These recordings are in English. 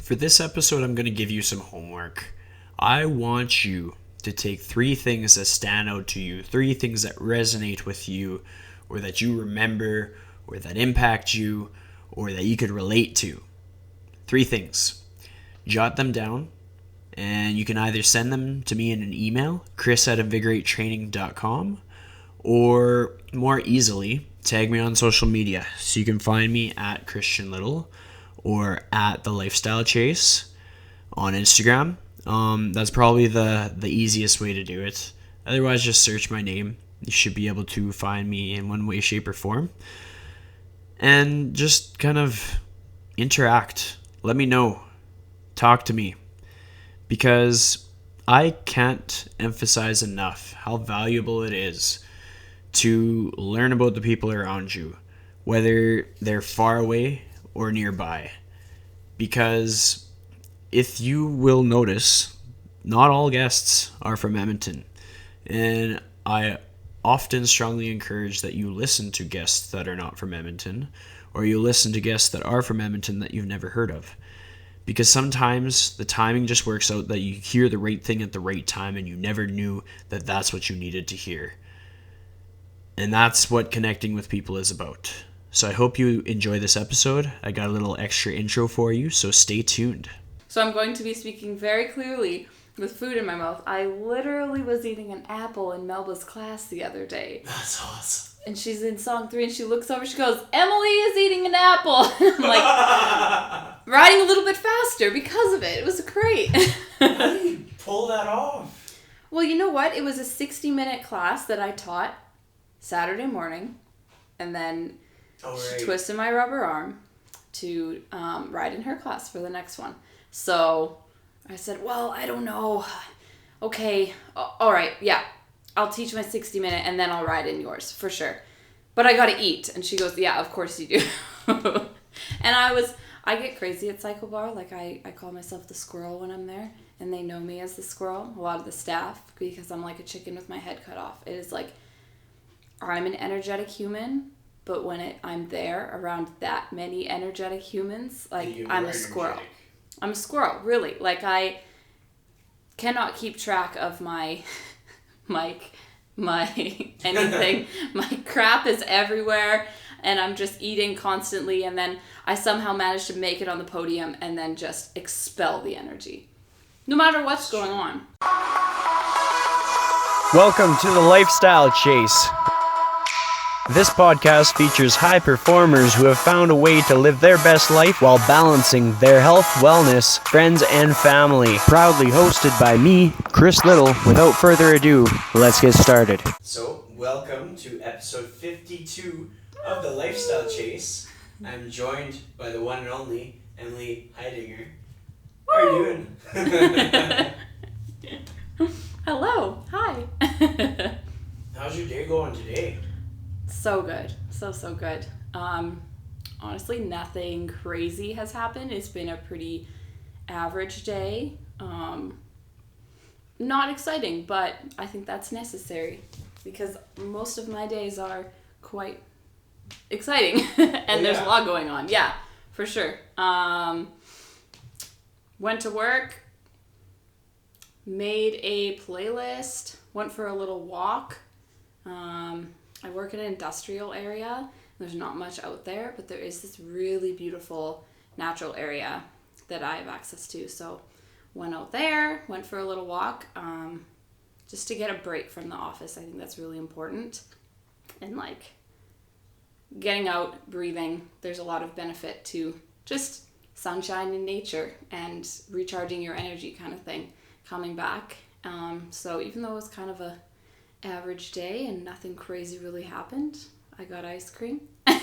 For this episode, I'm going to give you some homework. I want you to take 3 things that stand out to you, 3 things that resonate with you, or that you remember, or that impact you, or that you could relate to. 3 things. Jot them down, and you can either send them to me in an email, chris@invigoratetraining.com, or more easily, tag me on social media. So you can find me at Christian Little or at The Lifestyle Chase on Instagram. That's probably the easiest way to do it. Otherwise, just search my name. You should be able to find me in one way, shape, or form. And just kind of interact. Let me know. Talk to me. Because I can't emphasize enough how valuable it is to learn about the people around you, whether they're far away or nearby. Because if you will notice, not all guests are from Edmonton. And I often strongly encourage that you listen to guests that are not from Edmonton, or you listen to guests that are from Edmonton that you've never heard of. Because sometimes the timing just works out that you hear the right thing at the right time and you never knew that that's what you needed to hear. And that's what connecting with people is about. So I hope you enjoy this episode. I got a little extra intro for you, so stay tuned. So I'm going to be speaking very clearly with food in my mouth. I literally was eating an apple in Melba's class the other day. That's awesome. And she's in song 3 and she looks over, she goes, "Emily is eating an apple." I'm like, riding a little bit faster because of it. It was great. How do you pull that off? Well, you know what? It was a 60-minute class that I taught Saturday morning. And then she twisted my rubber arm to ride in her class for the next one. So I said, well, I don't know. Okay. All right. Yeah. I'll teach my 60-minute and then I'll ride in yours for sure. But I got to eat. And she goes, yeah, of course you do. And I get crazy at Cycle Bar. Like I call myself the squirrel when I'm there. And they know me as the squirrel, a lot of the staff, because I'm like a chicken with my head cut off. It is like, I'm an energetic human, but when I'm there around that many energetic humans, like I'm a squirrel. I'm a squirrel, really. Like I cannot keep track of my anything. My crap is everywhere and I'm just eating constantly, and then I somehow manage to make it on the podium and then just expel the energy. No matter what's going on. Welcome to the Lifestyle Chase. This podcast features high performers who have found a way to live their best life while balancing their health, wellness, friends, and family. Proudly hosted by me, Chris Little. Without further ado, let's get started. So, welcome to episode 52 of the Lifestyle Chase. I'm joined by the one and only Emily Heidinger. How are you doing? Hello. Hi. How's your day going today? So good. So good. Honestly, nothing crazy has happened. It's been a pretty average day. Not exciting, but I think that's necessary because most of my days are quite exciting and there's a lot going on. Yeah, for sure. Went to work, made a playlist, went for a little walk. I work in an industrial area. There's not much out there, but there is this really beautiful natural area that I have access to. So went out there, went for a little walk, just to get a break from the office. I think that's really important. And like getting out, breathing, there's a lot of benefit to just sunshine in nature and recharging your energy kind of thing, coming back. So even though it was kind of a average day and nothing crazy really happened, I got ice cream.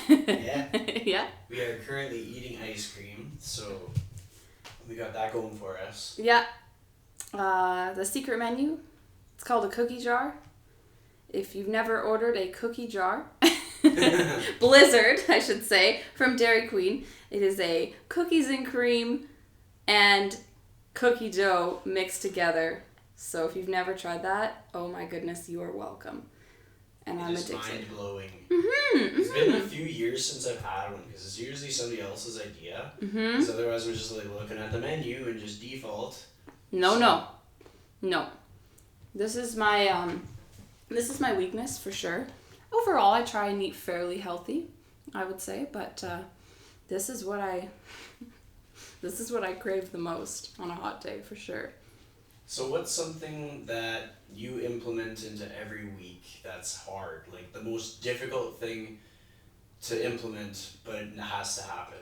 Yeah. Yeah. We are currently eating ice cream, so we got that going for us. Yeah. The secret menu, it's called a cookie jar. If you've never ordered a cookie jar, Blizzard, I should say, from Dairy Queen, it is a cookies and cream and cookie dough mixed together. So if you've never tried that, oh my goodness, you are welcome. And I'm addicted. It's mind-blowing. It's been a few years since I've had one, because it's usually somebody else's idea. Because otherwise we're just like looking at the menu and just default. No. This is my weakness for sure. Overall, I try and eat fairly healthy, I would say, but this is what I crave the most on a hot day for sure. So what's something that you implement into every week that's hard? Like the most difficult thing to implement, but it has to happen?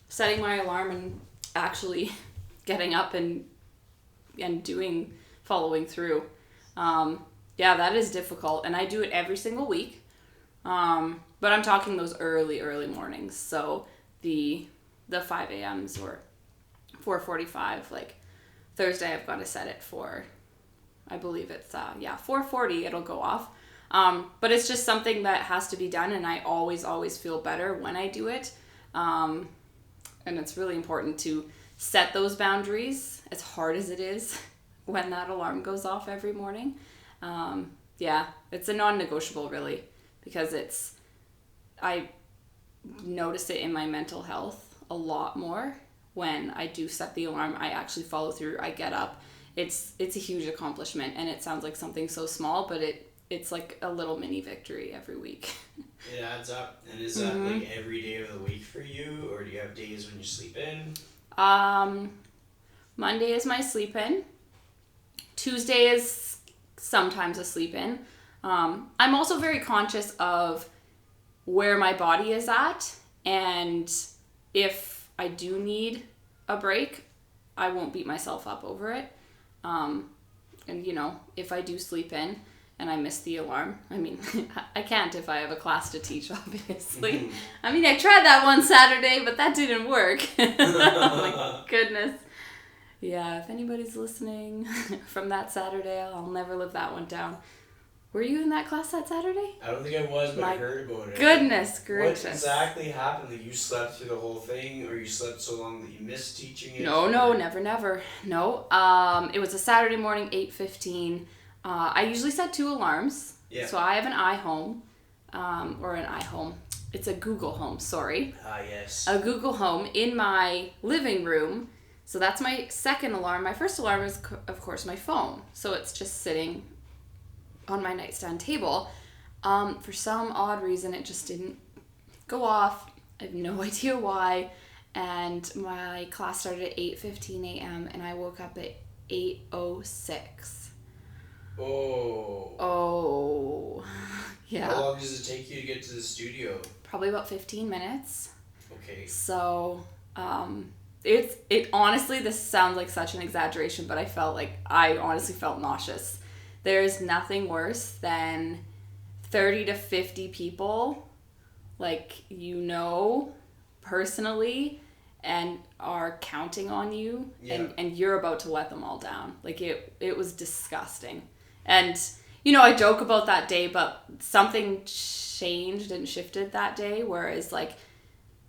Setting my alarm and actually getting up and following through. Yeah, that is difficult, and I do it every single week. But I'm talking those early mornings. So the 5 a.m.s or 4:45. Like Thursday, I've got to set it for, I believe it's 4:40. It'll go off. But it's just something that has to be done, and I always feel better when I do it. And it's really important to set those boundaries, as hard as it is, when that alarm goes off every morning. It's a non-negotiable really, because I notice it in my mental health a lot more when I do set the alarm. I actually follow through. I get up. It's a huge accomplishment, and it sounds like something so small, but it's like a little mini victory every week. It adds up. And is that like every day of the week for you, or do you have days when you sleep in? Monday is my sleep in. Tuesday is sometimes a sleep in. I'm also very conscious of where my body is at, and if I do need a break, I won't beat myself up over it. And if I do sleep in and I miss the alarm, I mean, I can't if I have a class to teach, obviously. I mean, I tried that one Saturday, but that didn't work. Oh my goodness. Yeah, if anybody's listening from that Saturday, I'll never live that one down. Were you in that class that Saturday? I don't think I was, but I heard about it. Goodness gracious. What exactly happened? Like you slept through the whole thing, or you slept so long that you missed teaching it? No, never. No. It was a Saturday morning, 8:15. I usually set 2 alarms. Yeah. So I have an iHome, or an iHome. It's a Google Home, sorry. Yes. A Google Home in my living room. So that's my second alarm. My first alarm is, of course, my phone. So it's just sitting on my nightstand table. For some odd reason, it just didn't go off. I have no idea why. And my class started at 8:15 a.m. and I woke up at 8:06. Oh. Yeah. How long does it take you to get to the studio? Probably about 15 minutes. Okay. So, it honestly, this sounds like such an exaggeration, but I honestly felt nauseous. There's nothing worse than 30 to 50 people, personally, and are counting on you, and you're about to let them all down. It was disgusting. And, I joke about that day, but something changed and shifted that day, whereas,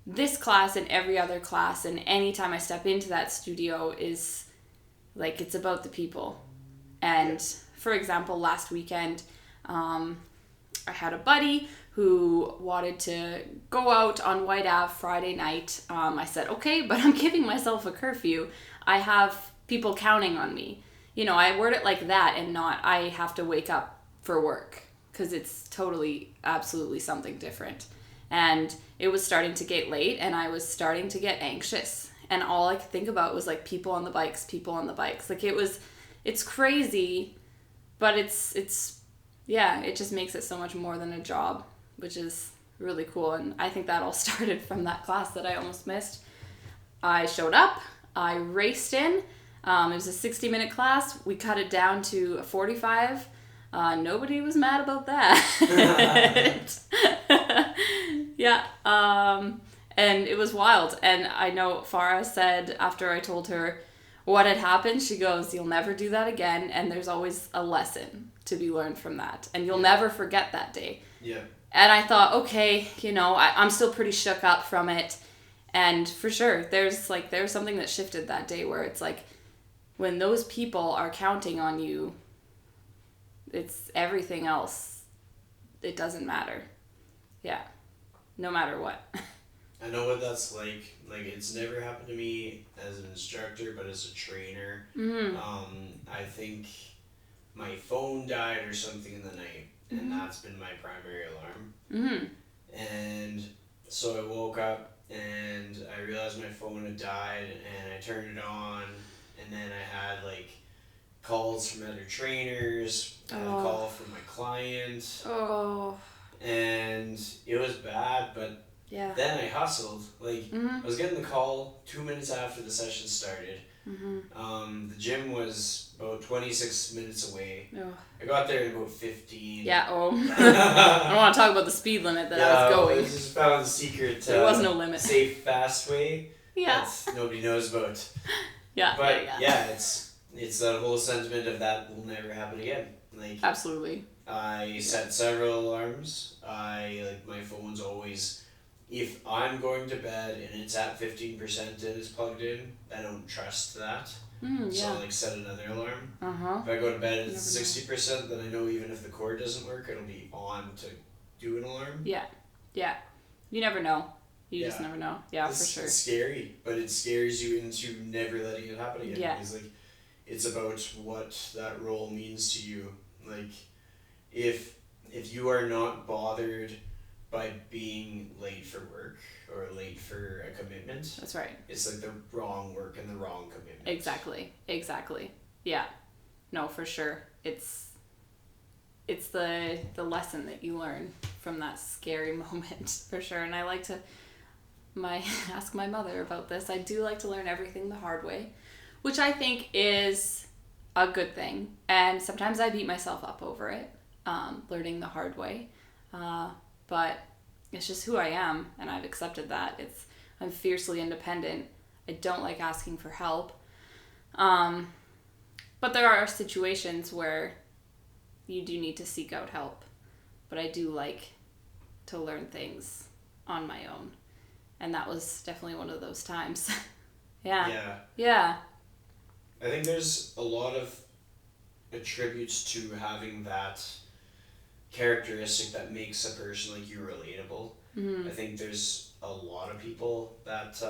this class and every other class and anytime I step into that studio is, it's about the people. And, for example, last weekend, I had a buddy who wanted to go out on White Ave Friday night. I said, okay, but I'm giving myself a curfew. I have people counting on me. I word it like that and not I have to wake up for work, because it's totally, absolutely something different. And it was starting to get late and I was starting to get anxious. And all I could think about was people on the bikes. It's crazy, but it just makes it so much more than a job, which is really cool. And I think that all started from that class that I almost missed. I showed up, I raced in. It was a 60-minute class. We cut it down to a 45. Nobody was mad about that. Yeah. And it was wild. And I know Farah said after I told her what had happened, she goes, you'll never do that again. And there's always a lesson to be learned from that. And you'll never forget that day. Yeah. And I thought, okay, I'm still pretty shook up from it. And for sure, there's something that shifted that day where it's when those people are counting on you, it's everything else. It doesn't matter. Yeah. No matter what. I know what that's like. Like, it's never happened to me as an instructor, but as a trainer. Mm-hmm. I think my phone died or something in the night, and that's been my primary alarm. Mm-hmm. And so I woke up and I realized my phone had died, and I turned it on, and then I had like calls from other trainers, I had a call from my client, and it was bad, but then I hustled. Like, I was getting the call 2 minutes after the session started. The gym was about 26 minutes away. I got there in about 15. Yeah, I don't want to talk about the speed limit that I was going. I just found the secret there was no limit. Safe, fast way that nobody knows about. But it's that whole sentiment of that will never happen again. Like, absolutely. I set several alarms. My phone's always, if I'm going to bed and it's at 15% and it's plugged in, I don't trust that. So I set another alarm. If I go to bed and it's 60%, then I know even if the cord doesn't work, it'll be on to do an alarm. Yeah. You never know. You just never know. Yeah, for sure. It's scary, but it scares you into never letting it happen again. Yeah. Because, like, it's about what that role means to you. Like, if you are not bothered by being late for work or late for a commitment, that's right. It's like the wrong work and the wrong commitment. Exactly. Yeah. No, for sure. It's the lesson that you learn from that scary moment, for sure. And I like to ask my mother about this. I do like to learn everything the hard way, which I think is a good thing. And sometimes I beat myself up over it, learning the hard way. But it's just who I am, and I've accepted that. I'm fiercely independent. I don't like asking for help. But there are situations where you do need to seek out help. But I do like to learn things on my own. And that was definitely one of those times. Yeah. I think there's a lot of attributes to having that characteristic that makes a person like you relatable. I think there's a lot of people that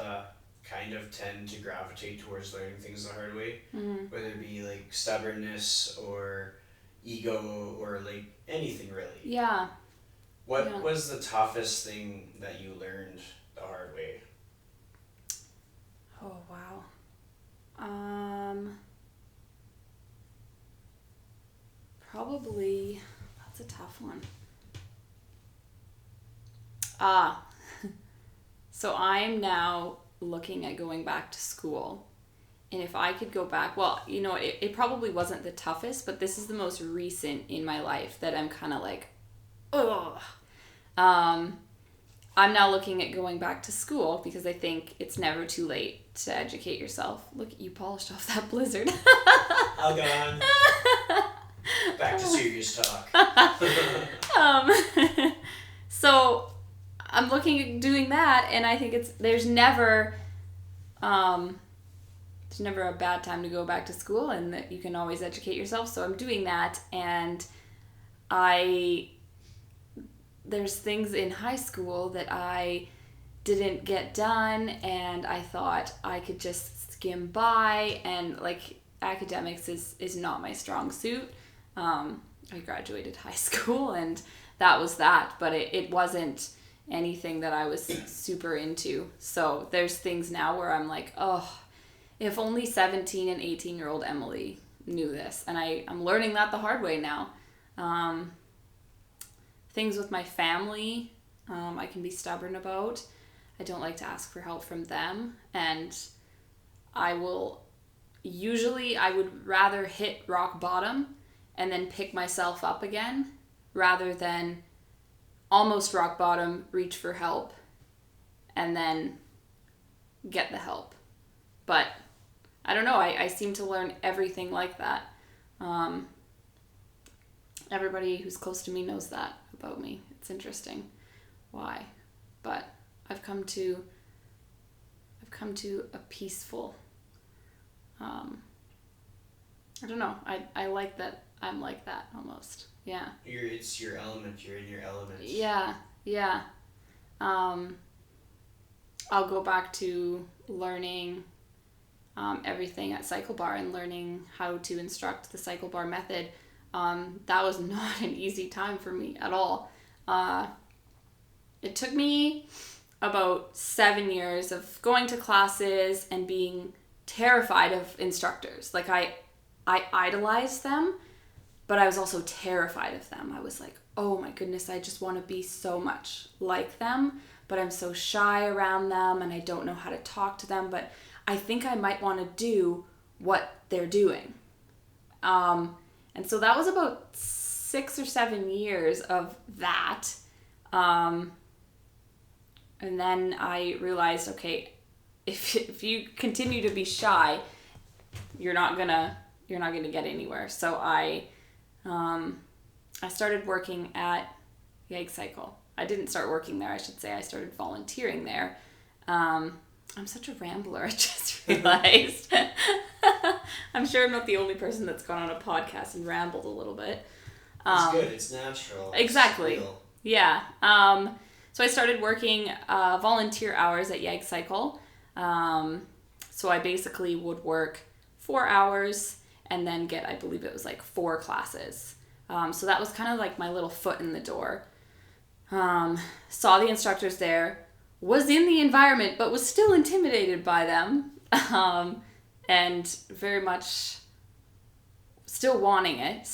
kind of tend to gravitate towards learning things the hard way, whether it be like stubbornness or ego or like anything really. Yeah. What was the toughest thing that you learned the hard way? Oh, wow. Probably, that's a tough one. So I'm now looking at going back to school. And if I could go back, well, it probably wasn't the toughest, but this is the most recent in my life that I'm kind of like, ugh. I'm now looking at going back to school because I think it's never too late to educate yourself. Look, you polished off that blizzard. All gone. Back to serious talk. So I'm looking at doing that, and I think there's never a bad time to go back to school, and that you can always educate yourself. So I'm doing that, and there's things in high school that I didn't get done, and I thought I could just skim by, and like academics is not my strong suit. I graduated high school, and that was that, but it wasn't anything that I was super into. So there's things now where I'm like, oh, if only 17 and 18-year-old Emily knew this. And I'm learning that the hard way now. Things with my family, I can be stubborn about. I don't like to ask for help from them. And I would rather hit rock bottom and then pick myself up again rather than almost rock bottom, reach for help, and then get the help. But I don't know, I seem to learn everything like that. Everybody who's close to me knows that about me. It's interesting why. But I've come to a peaceful, I don't know, I like that I'm like that almost. Yeah. It's your element. You're in your element. Yeah. Yeah. I'll go back to learning everything at Cycle Bar and learning how to instruct the Cycle Bar method. That was not an easy time for me at all. It took me about 7 years of going to classes and being terrified of instructors. Like I idolized them, but I was also terrified of them. I was like, oh my goodness, I just want to be so much like them, but I'm so shy around them and I don't know how to talk to them, but I think I might want to do what they're doing. And so that was about 6 or 7 years of that. And then I realized, okay, if you continue to be shy, you're not gonna get anywhere. So I started working at Yeg Cycle. I didn't start working there, I should say. I started volunteering there. I'm such a rambler, I just realized. I'm sure I'm not the only person that's gone on a podcast and rambled a little bit. It's good. It's natural. Exactly. It's real. Yeah. So I started working volunteer hours at Yeg Cycle. So I basically would work 4 hours and then get, I believe it was like 4 classes. So that was kind of like my little foot in the door. Saw the instructors there, was in the environment, but was still intimidated by them. And very much still wanting it.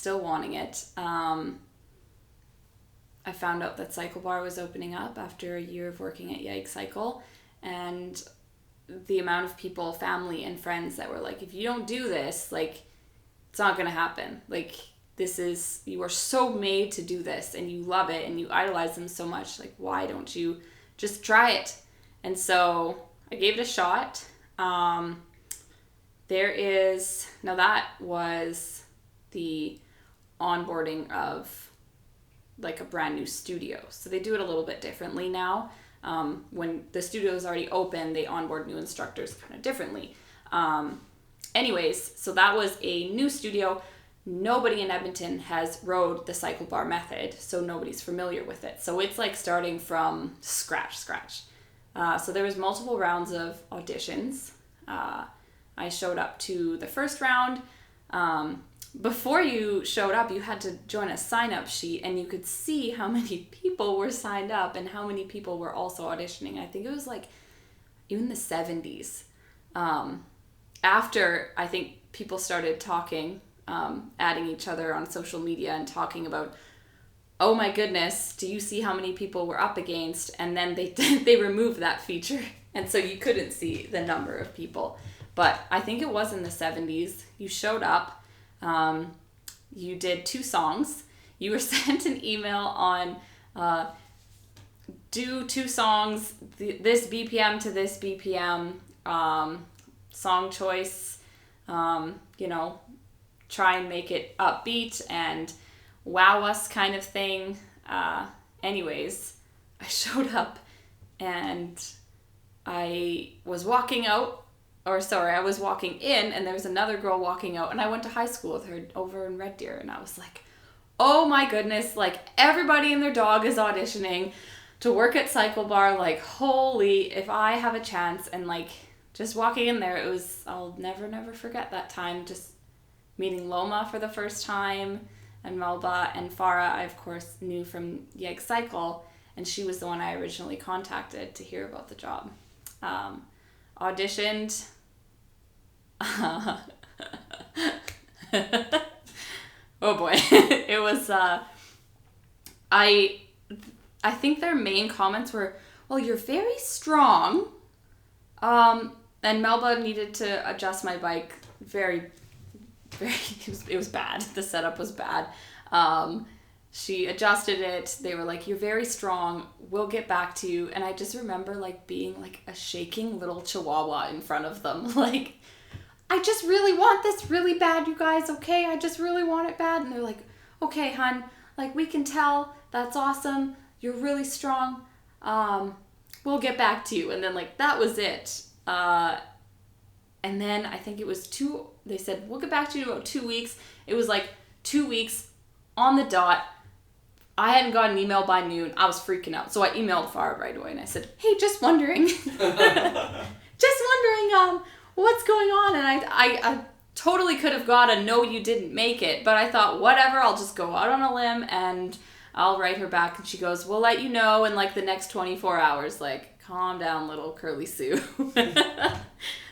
I found out that Cycle Bar was opening up after a year of working at Yeg Cycle, and the amount of people, family and friends that were like, if you don't do this, like, it's not gonna happen. Like, you are so made to do this and you love it and you idolize them so much. Like, why don't you just try it? And so I gave it a shot. That was the onboarding of like a brand new studio. So they do it a little bit differently now. When the studio is already open, they onboard new instructors kind of differently. So that was a new studio. Nobody in Edmonton has rode the Cycle Bar method, so nobody's familiar with it. So it's like starting from scratch. So there was multiple rounds of auditions. I showed up to the first round. Before you showed up, you had to join a sign-up sheet, and you could see how many people were signed up and how many people were also auditioning. I think it was like even the 70s. After I think people started talking, adding each other on social media and talking about, oh my goodness, do you see how many people we're up against? And then they removed that feature, and so you couldn't see the number of people. But I think it was in the 70s. You showed up. You did 2 songs. You were sent an email on do 2 songs, this BPM to this BPM, song choice, try and make it upbeat and wow us kind of thing. Anyways, I showed up and I was walking in, and there was another girl walking out, and I went to high school with her over in Red Deer, and I was like, oh my goodness, like, everybody and their dog is auditioning to work at Cycle Bar. Like, holy, if I have a chance. And like, just walking in there, I'll never forget that time, just meeting Loma for the first time, and Melba and Farah, I of course knew from Yeg Cycle, and she was the one I originally contacted to hear about the job. Auditioned. Oh boy. It was I think their main comments were, well, you're very strong, and Melba needed to adjust my bike very it was bad. The setup was bad. She adjusted it. They were like, you're very strong, we'll get back to you. And I just remember like being like a shaking little chihuahua in front of them. Like, I just really want this really bad, you guys, okay? I just really want it bad. And they're like, okay, hun, like, we can tell, that's awesome, you're really strong, we'll get back to you. And then like, that was it. And then I think it was they said, we'll get back to you in about 2 weeks. It was like 2 weeks on the dot. I hadn't got an email by noon. I was freaking out. So I emailed Farah right away and I said, hey, just wondering. What's going on? And I totally could have got a no, you didn't make it. But I thought, whatever, I'll just go out on a limb and I'll write her back. And she goes, we'll let you know in like the next 24 hours. Like, calm down, little Curly Sue.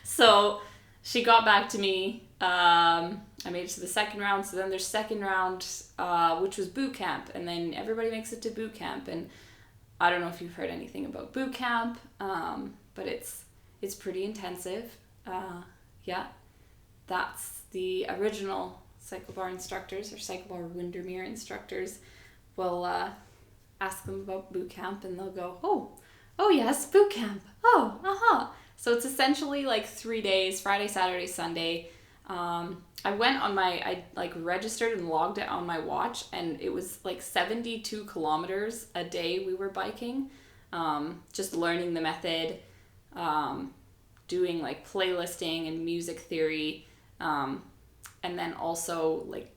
So she got back to me. I made it to the second round. So then there's second round, which was boot camp. And then everybody makes it to boot camp. And I don't know if you've heard anything about boot camp, but it's pretty intensive. Yeah, that's the original cycle bar instructors or cycle bar Windermere instructors. We'll ask them about boot camp and they'll go, oh yes, boot camp. Oh, uh-huh. So it's essentially like 3 days, Friday, Saturday, Sunday. I went on I registered and logged it on my watch, and it was like 72 kilometers a day we were biking, just learning the method, doing like playlisting and music theory, and then also like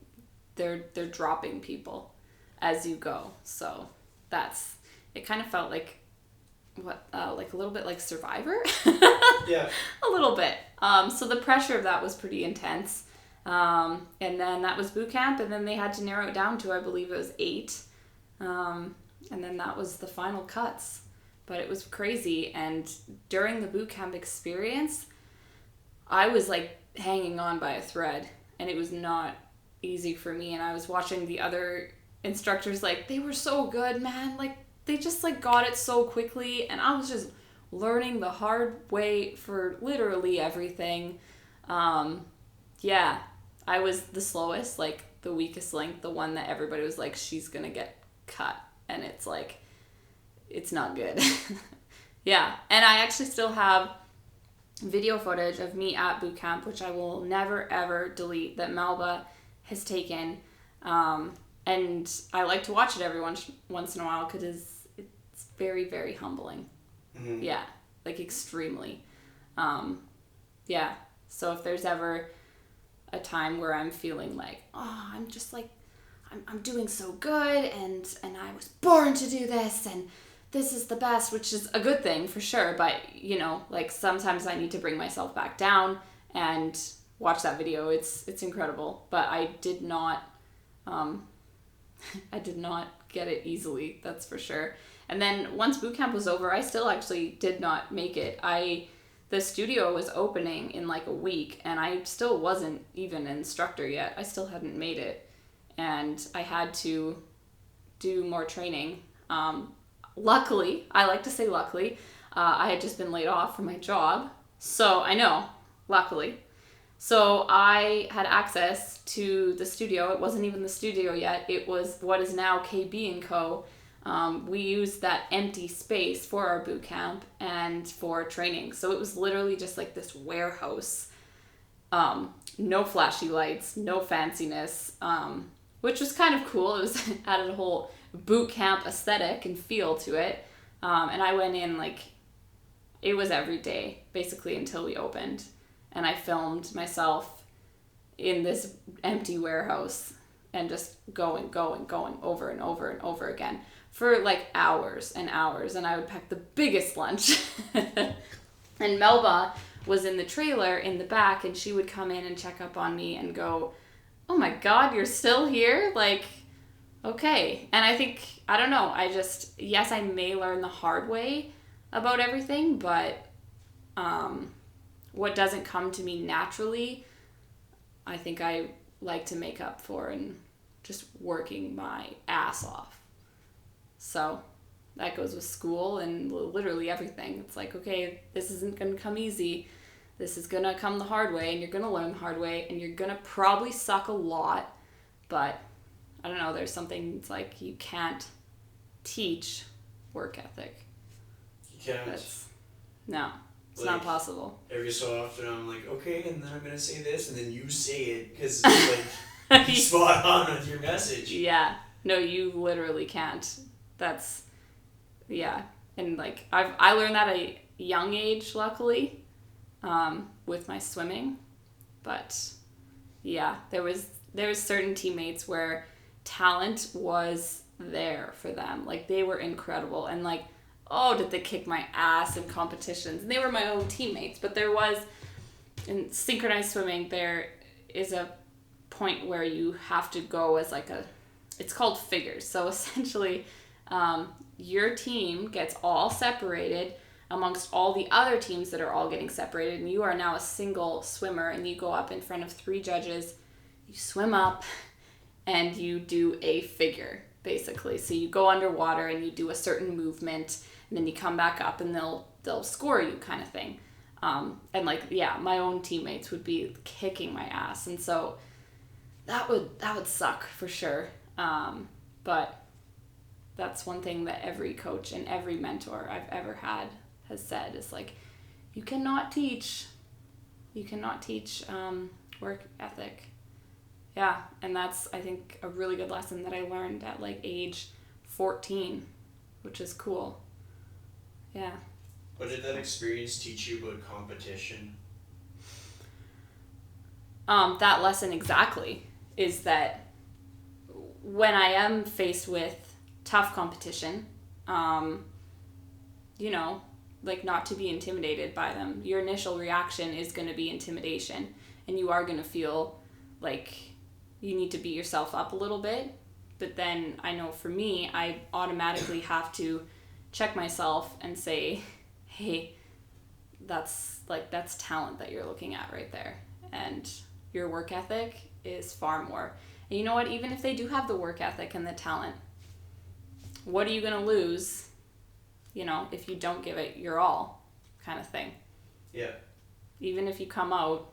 they're dropping people as you go. So it kind of felt like like a little bit like Survivor. Yeah. A little bit. So the pressure of that was pretty intense. And then that was boot camp, and then they had to narrow it down to, I believe it was 8. And then that was the final cuts. But it was crazy. And during the boot camp experience, I was like hanging on by a thread, and it was not easy for me. And I was watching the other instructors, like, they were so good, man. Like, they just like got it so quickly, and I was just learning the hard way for literally everything. Yeah, I was the slowest, like the weakest link, the one that everybody was like, she's gonna get cut, and it's like, it's not good. Yeah, and I actually still have video footage of me at boot camp, which I will never ever delete, that Melba has taken, and I like to watch it every once in a while because it's very, very humbling. Mm-hmm. Yeah, like extremely. Yeah, so if there's ever a time where I'm feeling like, oh, I'm just like, I'm doing so good, and I was born to do this, and this is the best, which is a good thing for sure, but you know, like sometimes I need to bring myself back down and watch that video. It's incredible, but I did not get it easily, that's for sure. And then once boot camp was over, I still actually did not make it. The studio was opening in like a week, and I still wasn't even an instructor yet. I still hadn't made it, and I had to do more training. Luckily, I like to say luckily, I had just been laid off from my job. So I know, luckily. So I had access to the studio. It wasn't even the studio yet. It was what is now KB & Co. We used that empty space for our boot camp and for training. So it was literally just like this warehouse. No flashy lights, no fanciness, which was kind of cool. It was added a whole boot camp aesthetic and feel to it. And I went in like, it was every day basically until we opened. And I filmed myself in this empty warehouse and just going over and over and over again for like hours and hours. And I would pack the biggest lunch. And Melba was in the trailer in the back, and she would come in and check up on me and go, oh my God, you're still here? Like, okay. And I think, I don't know, yes, I may learn the hard way about everything, but what doesn't come to me naturally, I think I like to make up for and just working my ass off. So that goes with school and literally everything. It's like, okay, this isn't going to come easy. This is going to come the hard way, and you're going to learn the hard way, and you're going to probably suck a lot. But I don't know, there's something, it's like you can't teach work ethic. You can't. No, it's not possible. Every so often I'm like, okay, and then I'm going to say this, and then you say it, because it's like, you're spot on with your message. Yeah. No, you literally can't. That's, yeah. And like, I learned that at a young age, luckily, with my swimming. But yeah, there was there's certain teammates where talent was there for them. Like, they were incredible. And, like, oh, did they kick my ass in competitions. And they were my own teammates. But there was, in synchronized swimming, there is a point where you have to go as, like, it's called figures. So, essentially, your team gets all separated amongst all the other teams that are all getting separated, and you are now a single swimmer, and you go up in front of 3 judges, you swim up, and you do a figure, basically. So you go underwater and you do a certain movement, and then you come back up and they'll score you, kind of thing. And like, yeah, my own teammates would be kicking my ass, and so that would suck for sure. But that's one thing that every coach and every mentor I've ever had has said is like, you cannot teach work ethic. Yeah, and that's, I think, a really good lesson that I learned at like age 14, which is cool. Yeah. What did that experience teach you about competition? That lesson exactly is that when I am faced with tough competition, like, not to be intimidated by them. Your initial reaction is going to be intimidation, and you are going to feel like you need to beat yourself up a little bit. But then I know for me, I automatically have to check myself and say, hey, that's talent that you're looking at right there. And your work ethic is far more. And you know what? Even if they do have the work ethic and the talent, what are you going to lose, if you don't give it your all, kind of thing? Yeah. Even if you come out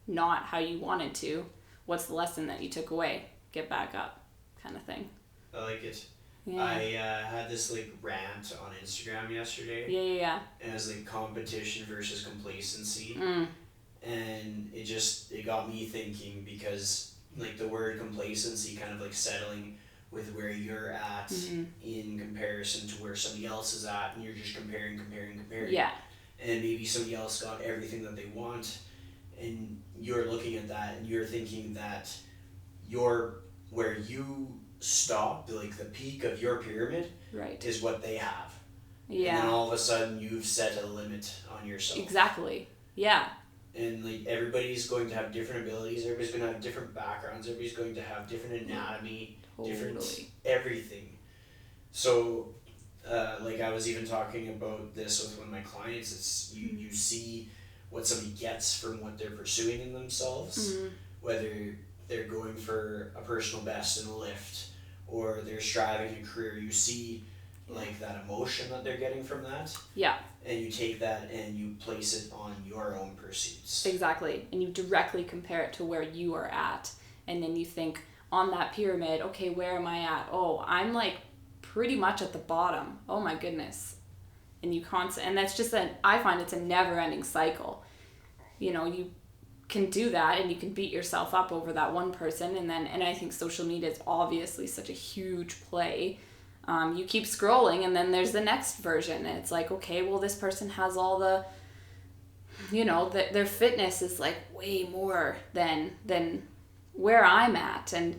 not how you wanted to, what's the lesson that you took away? Get back up, kind of thing. I like it. Yeah. I had this like rant on Instagram yesterday. Yeah. And it was like competition versus complacency. Mm. And it got me thinking, because like the word complacency, kind of like settling with where you're at mm-hmm. in comparison to where somebody else is at, and you're just comparing. Yeah. And maybe somebody else got everything that they want, and you're looking at that and you're thinking that where you stop, like the peak of your pyramid, right, is what they have. Yeah. And then all of a sudden you've set a limit on yourself. Exactly. Yeah. And like, everybody's going to have different abilities, everybody's going to have different backgrounds, everybody's going to have different anatomy, different everything. So like, I was even talking about this with one of my clients. It's you see what somebody gets from what they're pursuing in themselves, mm-hmm. whether they're going for a personal best in a lift or they're striving in a career. You see like that emotion that they're getting from that. Yeah. And you take that and you place it on your own pursuits. Exactly. And you directly compare it to where you are at. And then you think on that pyramid, okay, where am I at? Oh, I'm like pretty much at the bottom. Oh my goodness. And and that's just I find it's a never ending cycle. You can do that and you can beat yourself up over that one person. And I think social media is obviously such a huge play. You keep scrolling and then there's the next version, and it's like, okay, well, this person has all the, their fitness is like way more than where I'm at, and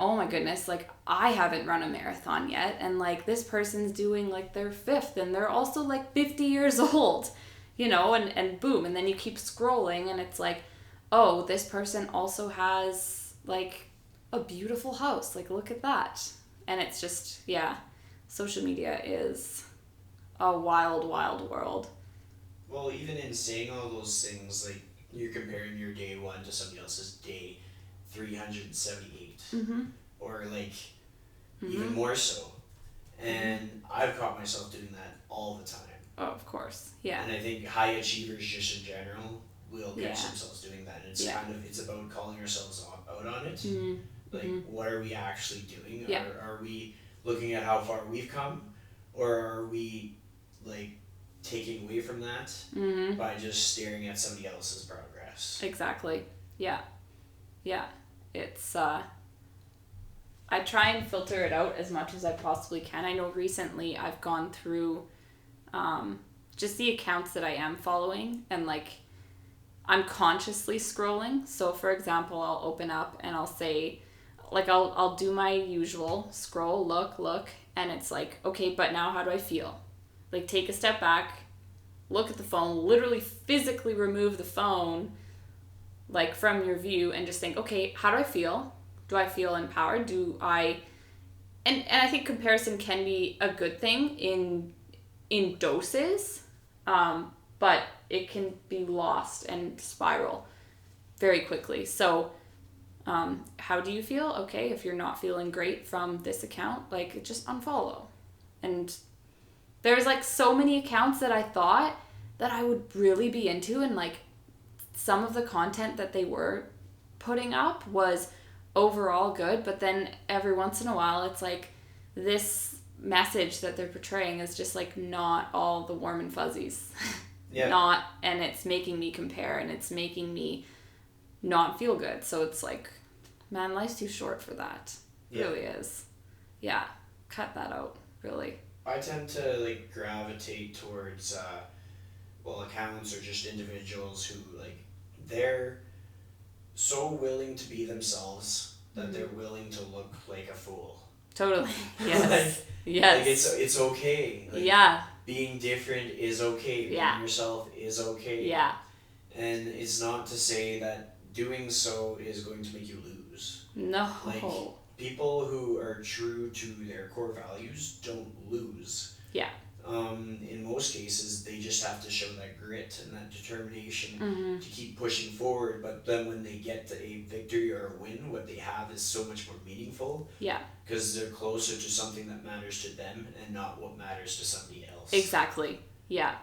oh my goodness, like, I haven't run a marathon yet, and like, this person's doing like their 5th, and they're also like 50 years old, and boom, and then you keep scrolling and it's like, oh, this person also has like a beautiful house, like, look at that. And it's just, yeah, social media is a wild, wild world. Well, even in saying all those things, like, you're comparing your day 1 to somebody else's day 378. Mm-hmm. Or, like, even more so. And I've caught myself doing that all the time. Oh, of course, yeah. And I think high achievers just in general will catch themselves doing that. And it's about calling ourselves out on it. Mm-hmm. Like, what are we actually doing? Yeah. Are we looking at how far we've come? Or are we, like, taking away from that by just staring at somebody else's progress? Exactly. Yeah. Yeah. It's, I try and filter it out as much as I possibly can. I know recently I've gone through just the accounts that I am following, and, like, I'm consciously scrolling. So for example, I'll open up and I'll say, like, I'll do my usual scroll, look, and it's like, okay, but now how do I feel? Like, take a step back, look at the phone, literally physically remove the phone, like, from your view, and just think, okay, how do I feel? Do I feel empowered? Do I... And I think comparison can be a good thing in doses, but it can be lost and spiral very quickly. So how do you feel? Okay, if you're not feeling great from this account, like, just unfollow. And there's, like, so many accounts that I thought that I would really be into, and, like, some of the content that they were putting up was overall good, but then every once in a while it's like this message that they're portraying is just, like, not all the warm and fuzzies. Yeah. And it's making me compare, and it's making me not feel good. So it's like, man, life's too short for that. It really is. Yeah. Cut that out, really. I tend to, like, gravitate towards accounts or just individuals who, like, they're so willing to be themselves that they're willing to look like a fool. Totally. Yes. Yes. Like, it's okay. Like, yeah. Being different is okay. Being yourself is okay. Yeah. And it's not to say that doing so is going to make you lose. No. Like, people who are true to their core values don't lose. Yeah. In most cases, they just have to show that grit and that determination to keep pushing forward. But then when they get a victory or a win, what they have is so much more meaningful. Yeah. Because they're closer to something that matters to them and not what matters to somebody else. Exactly. Yeah.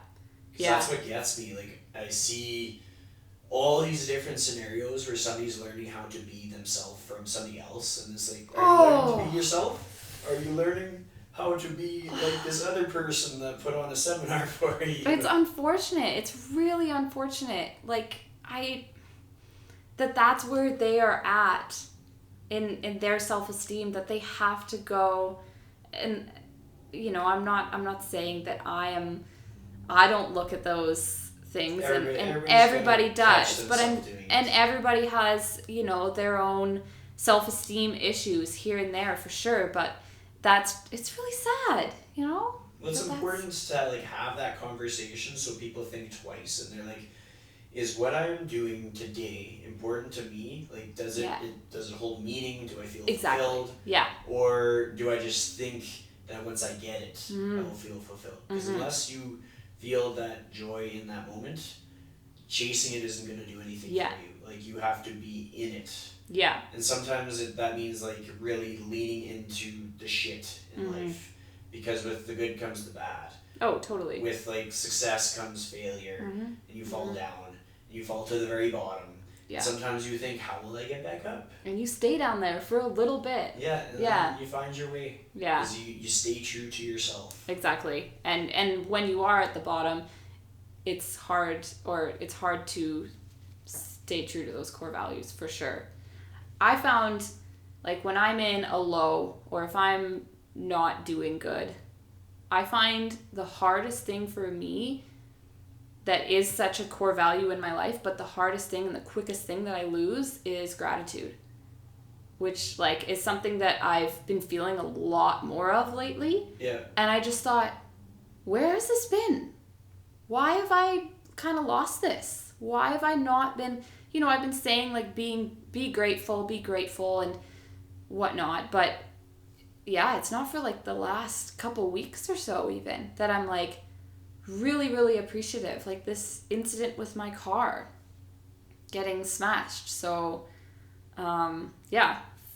Yeah. That's what gets me. Like, I see all these different scenarios where somebody's learning how to be themselves from somebody else, and it's like, are you learning to be yourself? Are you learning how to be like this other person that put on a seminar for you? It's unfortunate. It's really unfortunate. Like, that's where they are at in their self-esteem, that they have to go. And, you know, I'm not saying that I don't look at those things, and everybody does, but and everybody has, you know, their own self-esteem issues here and there for sure, but it's really sad, you know. Well, it's important to, like, have that conversation so people think twice, and they're like, is what I'm doing today important to me? Like, does it hold meaning? Do I feel fulfilled? Yeah. Or do I just think that once I get it, I will feel fulfilled? Because unless you feel that joy in that moment, chasing it isn't going to do anything for you. Like, you have to be in it. Yeah. And sometimes that means, like, really leaning into the shit in life. Because with the good comes the bad. Oh, totally. With, like, success comes failure. And you fall down. And you fall to the very bottom. Yeah. And sometimes you think, how will I get back up? And you stay down there for a little bit. Yeah. And then you find your way. Yeah. Because you stay true to yourself. Exactly. And when you are at the bottom, it's hard to stay true to those core values, for sure. I found, like, when I'm in a low, or if I'm not doing good, I find the hardest thing for me that is such a core value in my life, but the hardest thing and the quickest thing that I lose is gratitude, which, like, is something that I've been feeling a lot more of lately. Yeah. And I just thought, where has this been? Why have I kind of lost this? Why have I not been, you know, I've been saying, like, be grateful and whatnot, but yeah, it's not for, like, the last couple weeks or so even that I'm, like, really, really appreciative. Like, this incident with my car getting smashed. So,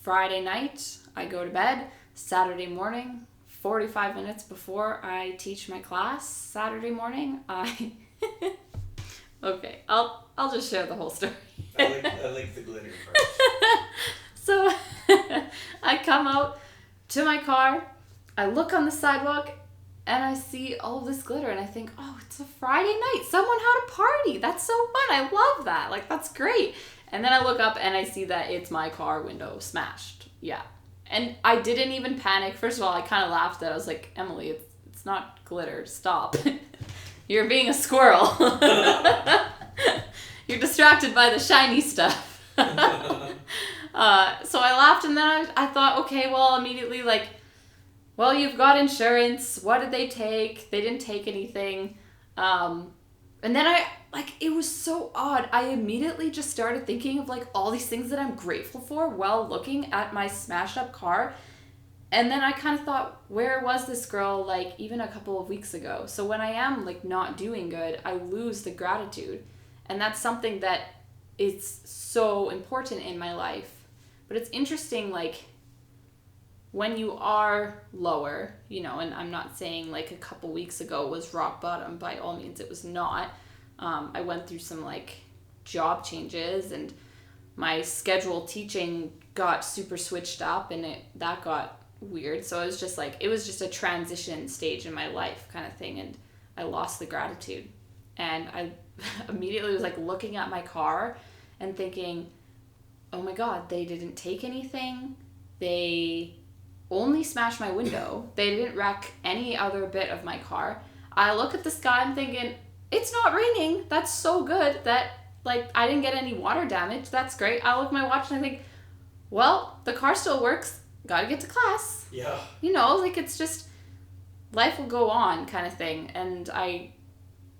Friday night, I go to bed. Saturday morning, 45 minutes before I teach my class, Saturday morning, okay, I'll just share the whole story. I like the glitter part. So, I come out to my car, I look on the sidewalk, and I see all this glitter, and I think, oh, it's a Friday night. Someone had a party. That's so fun. I love that. Like, that's great. And then I look up, and I see that it's my car window smashed. Yeah. And I didn't even panic. First of all, I kind of laughed at it. I was like, Emily, it's not glitter. Stop. You're being a squirrel. You're distracting distracted by the shiny stuff. So I laughed, and then I thought, okay, well, immediately, like, well, you've got insurance. What did they take? They didn't take anything. And then it was so odd. I immediately just started thinking of, like, all these things that I'm grateful for while looking at my smashed up car. And then I kind of thought, where was this girl, like, even a couple of weeks ago? So when I am, like, not doing good, I lose the gratitude. And that's something that is so important in my life. But it's interesting, like, when you are lower, you know, and I'm not saying, like, a couple weeks ago was rock bottom. By all means, it was not. I went through some, like, job changes, and my schedule teaching got super switched up, and that got weird. So it was just a transition stage in my life kind of thing, and I lost the gratitude. And I immediately was, like, looking at my car and thinking, oh my God, they didn't take anything. They only smashed my window. They didn't wreck any other bit of my car. I look at the sky, I'm thinking, it's not raining. That's so good that, like, I didn't get any water damage. That's great. I look at my watch and I think, well, the car still works. Gotta get to class. Yeah. You know, like, it's just, life will go on kind of thing. And I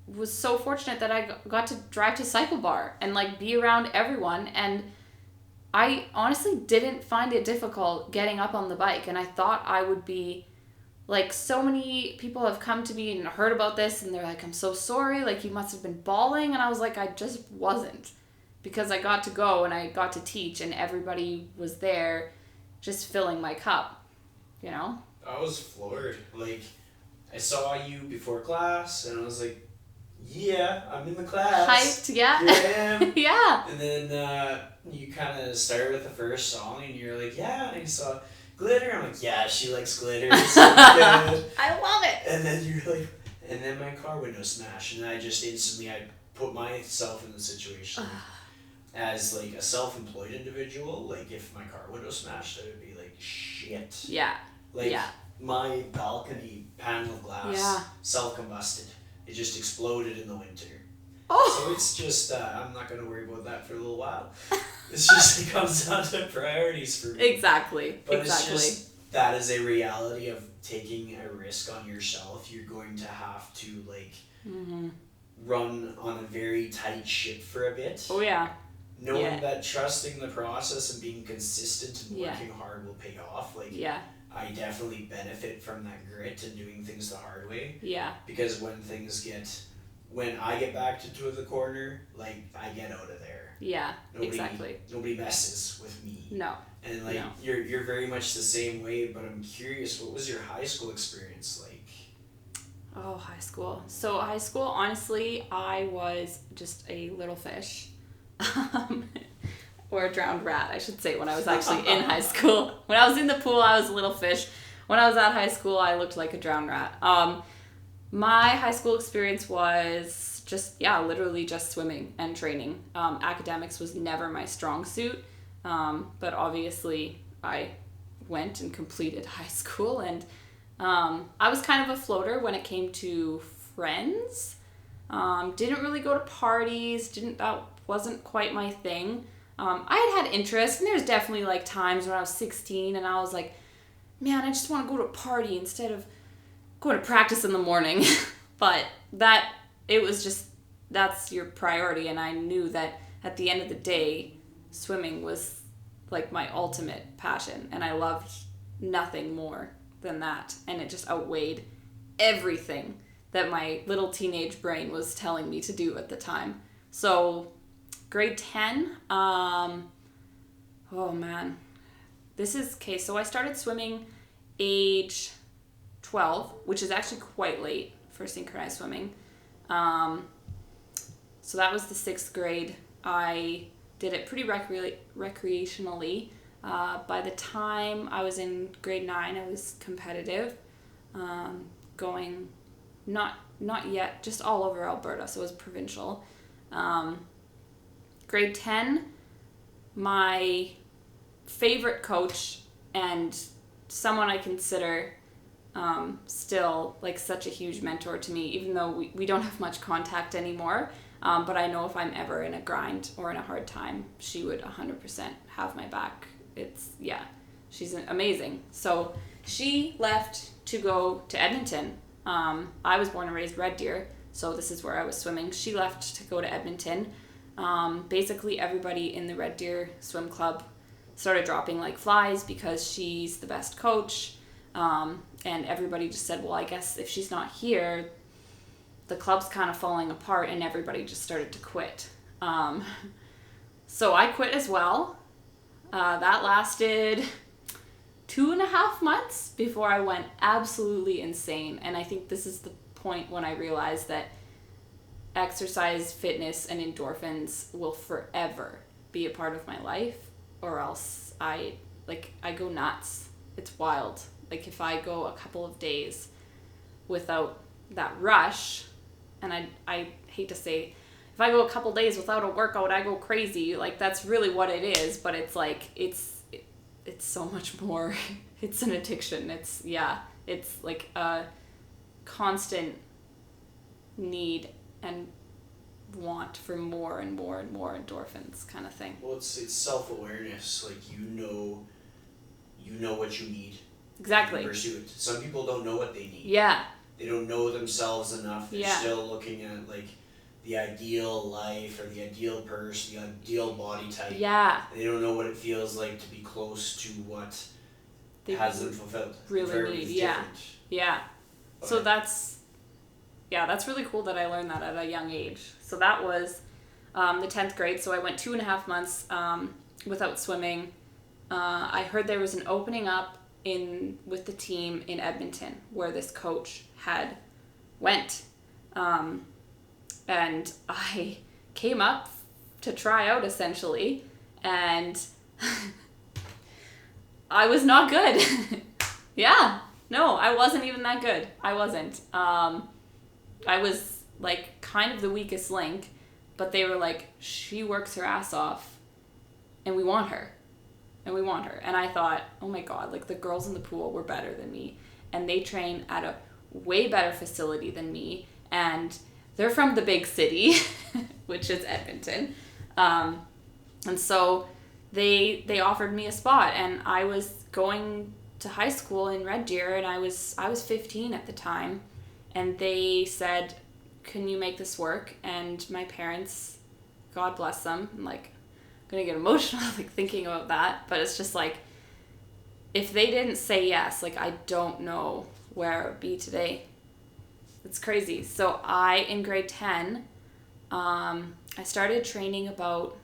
was so fortunate that I got to drive to Cycle Bar and, like, be around everyone. And I honestly didn't find it difficult getting up on the bike. And I thought I would be, like, so many people have come to me and heard about this, and they're like, I'm so sorry, like, you must have been bawling. And I was like, I just wasn't, because I got to go and I got to teach, and everybody was there just filling my cup, you know? I was floored. Like, I saw you before class, and I was like, yeah, I'm in the class. Hyped, yeah. Here I am. Yeah. And then you kind of started with the first song, and you're like, yeah, and I saw glitter. I'm like, yeah, she likes glitter. It's so good. I love it. And then you're like, and then my car window smashed, and I just instantly, I put myself in the situation as, like, a self-employed individual. Like, if my car window smashed, I would be like, shit. Yeah. Like, yeah. my balcony panel of glass self-combusted. It just exploded in the winter. Oh. So it's just, I'm not going to worry about that for a little while. It's just, it comes down to priorities for me. Exactly. But it's just, that is a reality of taking a risk on yourself. You're going to have to, like, run on a very tight ship for a bit. Oh, yeah. Knowing that trusting the process and being consistent and working hard will pay off. Like, I definitely benefit from that grit and doing things the hard way. Yeah. Because when I get backed into the corner, like, I get out of there. Yeah, exactly. Nobody messes with me. No. And, like, you're very much the same way, but I'm curious, what was your high school experience like? Oh, high school. So high school, honestly, I was just a little fish. Or a drowned rat, I should say, when I was actually in high school. When I was in the pool, I was a little fish. When I was at high school, I looked like a drowned rat. My high school experience was just, literally just swimming and training. Academics was never my strong suit, but obviously I went and completed high school, and I was kind of a floater when it came to friends. Didn't really go to parties, that wasn't quite my thing. I had interest, and there's definitely, like, times when I was 16 and I was like, man, I just want to go to a party instead of going to practice in the morning. But that's your priority, and I knew that at the end of the day, swimming was, like, my ultimate passion, and I loved nothing more than that, and it just outweighed everything that my little teenage brain was telling me to do at the time. So grade 10, oh man, so I started swimming age 12, which is actually quite late for synchronized swimming. So that was the 6th grade. I did it pretty recreationally. By the time I was in grade 9, I was competitive, going not yet, just all over Alberta, so it was provincial. Grade 10, my favorite coach and someone I consider still, like, such a huge mentor to me, even though we don't have much contact anymore. But I know if I'm ever in a grind or in a hard time, she would 100% have my back. She's amazing. So she left to go to Edmonton. I was born and raised Red Deer, so this is where I was swimming. She left to go to Edmonton. Basically everybody in the Red Deer swim club started dropping like flies because she's the best coach. And everybody just said, well, I guess if she's not here, the club's kind of falling apart, and everybody just started to quit. So I quit as well. That lasted 2.5 months before I went absolutely insane. And I think this is the point when I realized that exercise, fitness, and endorphins will forever be a part of my life, or else I go nuts. It's wild. Like if I go a couple of days without that rush, and I hate to say, if I go a couple days without a workout, I go crazy. Like that's really what it is, but it's like, it's so much more. It's an addiction. It's like a constant need and want for more and more and more endorphins kind of thing. Well, it's self-awareness. Like you know what you need. Exactly. Pursue it. Some people don't know what they need. Yeah. They don't know themselves enough. They're still looking at like the ideal life or the ideal person, the ideal body type. Yeah. They don't know what it feels like to be close to what they has them fulfilled. Really need. Yeah. Different. Yeah. Okay. So that's really cool that I learned that at a young age. So that was the 10th grade. So I went 2.5 months without swimming. I heard there was an opening up with the team in Edmonton where this coach had went. And I came up to try out essentially, and I was not good. Yeah. No, I wasn't even that good. I wasn't. I was like kind of the weakest link, but they were like, she works her ass off and we want her. And I thought, oh my God, like the girls in the pool were better than me, and they train at a way better facility than me, and they're from the big city, which is Edmonton. And so they offered me a spot, and I was going to high school in Red Deer, and I was 15 at the time, and they said, can you make this work? And my parents, God bless them, I'm like gonna get emotional like thinking about that, but it's just like, if they didn't say yes, like I don't know where I would be today. It's crazy. So in grade 10, I started training about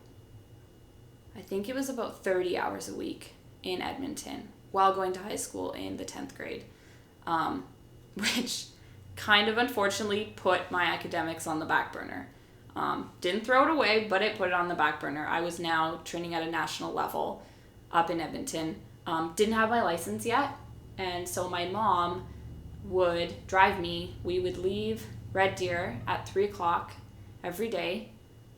30 hours a week in Edmonton while going to high school in the 10th grade, which kind of unfortunately put my academics on the back burner. Didn't throw it away, but it put it on the back burner. I was now training at a national level up in Edmonton. Didn't have my license yet, and so my mom would drive me. We would leave Red Deer at 3:00 every day,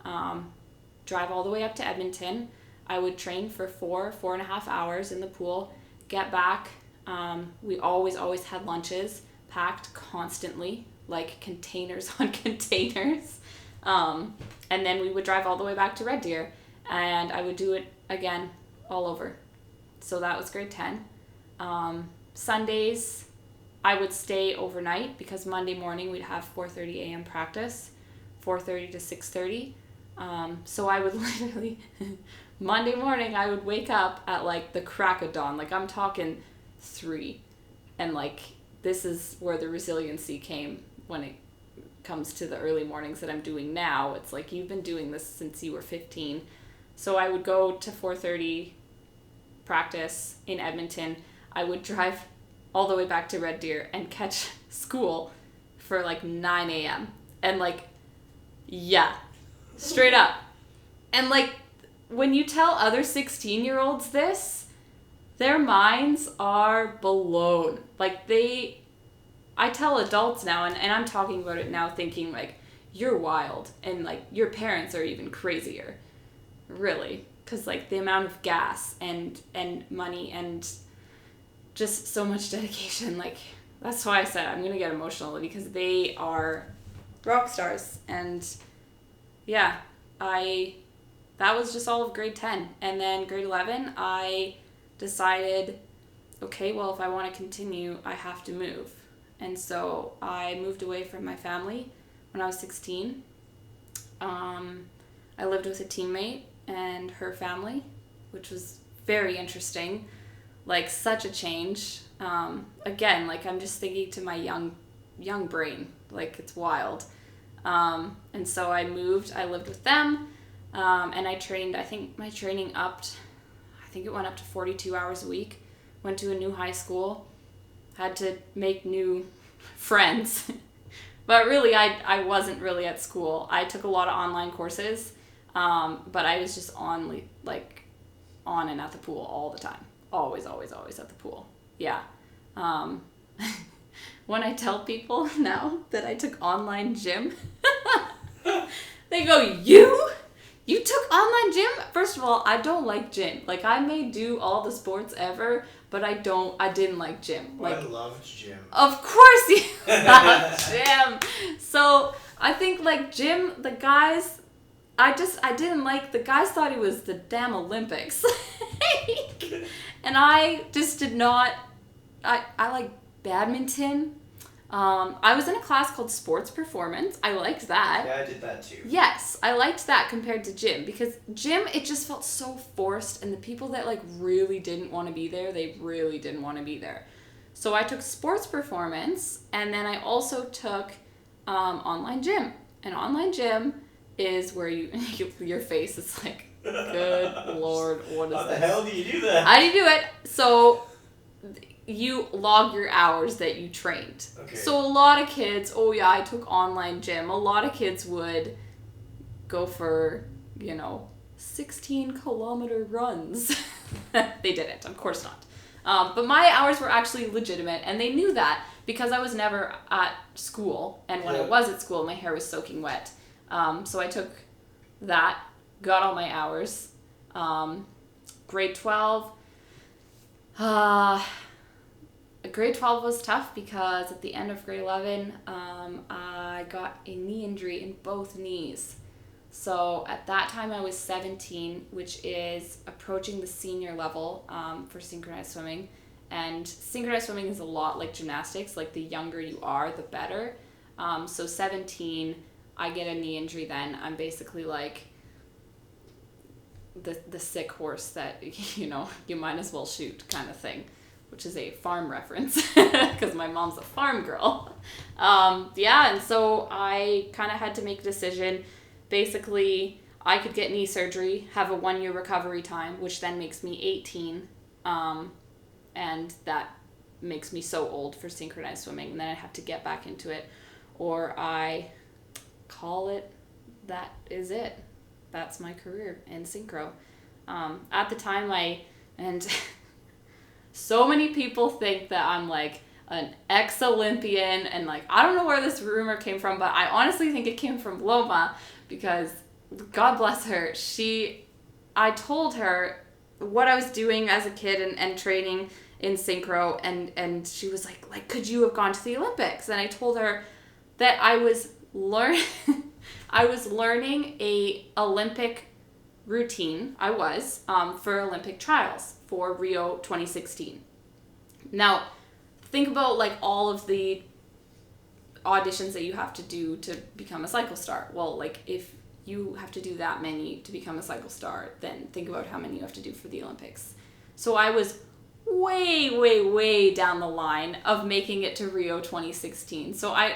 drive all the way up to Edmonton. I would train for 4.5 hours in the pool, get back. We always had lunches packed constantly, like containers on containers. And then we would drive all the way back to Red Deer, and I would do it again all over. So that was grade 10. Sundays, I would stay overnight because Monday morning we'd have 4:30 a.m. practice, 4:30 to 6:30. So I would literally, Monday morning I would wake up at like the crack of dawn, like I'm talking 3. And like, this is where the resiliency came when it comes to the early mornings that I'm doing now. It's like, you've been doing this since you were 15. So I would go to 4:30 practice in Edmonton. I would drive all the way back to Red Deer and catch school for like 9 a.m. And like, yeah, straight up. And like, when you tell other 16-year-olds this, their minds are blown. Like I tell adults now, and I'm talking about it now thinking like, you're wild, and like your parents are even crazier, really, because like the amount of gas and money and just so much dedication, like that's why I said I'm gonna get emotional, because they are rock stars, and that was just all of grade 10. And then grade 11, I decided, okay, well, if I want to continue, I have to move. And so I moved away from my family when I was 16. I lived with a teammate and her family, which was very interesting. Like, such a change. Again, like, I'm just thinking to my young brain. Like, it's wild. And so I moved. I lived with them. And I trained, I think my training it went up to 42 hours a week. Went to a new high school. Had to make new friends. But really, I wasn't really at school. I took a lot of online courses, but I was just on and at the pool all the time. Always, always, always at the pool. Yeah. When I tell people now that I took online gym, they go, You took online gym? First of all, I don't like gym. Like, I may do all the sports ever, but I didn't like gym. Like, I loved gym. Of course you love gym. So I think like gym, the guys, I didn't like, the guys thought it was the damn Olympics. And I just did not, I like badminton. I was in a class called sports performance. I liked that. Yeah, I did that too. Yes, I liked that compared to gym, because gym, it just felt so forced, and the people that like really didn't want to be there, they really didn't want to be there. So I took sports performance, and then I also took online gym. And online gym is where your face is like, good Lord, what is this? How the hell do you do that? How do you do it? So you log your hours that you trained. Okay. So a lot of kids, I took online gym. A lot of kids would go for, 16-kilometer runs. They didn't, of course not. But my hours were actually legitimate, and they knew that because I was never at school. And when I was at school, my hair was soaking wet. So I took that, got all my hours. Grade 12. Grade 12 was tough because at the end of grade 11, I got a knee injury in both knees. So at that time I was 17, which is approaching the senior level for synchronized swimming. And synchronized swimming is a lot like gymnastics. Like, the younger you are, the better. So 17, I get a knee injury then. I'm basically like the sick horse that, you might as well shoot kind of thing. Which is a farm reference, because my mom's a farm girl. And so I kind of had to make a decision. Basically, I could get knee surgery, have a 1-year recovery time, which then makes me 18, and that makes me so old for synchronized swimming, and then I'd have to get back into it, or I call it, that is it. That's my career in synchro. At the time, so many people think that I'm like an ex-Olympian, and like, I don't know where this rumor came from, but I honestly think it came from Loma, because God bless her, I told her what I was doing as a kid and training in synchro, and she was like, could you have gone to the Olympics? And I told her that I was learning a Olympic routine. I was for Olympic trials for Rio 2016. Now, think about like all of the auditions that you have to do to become a cycle star. Well, like, if you have to do that many to become a cycle star, then think about how many you have to do for the Olympics. So I was way, way, way down the line of making it to Rio 2016. So I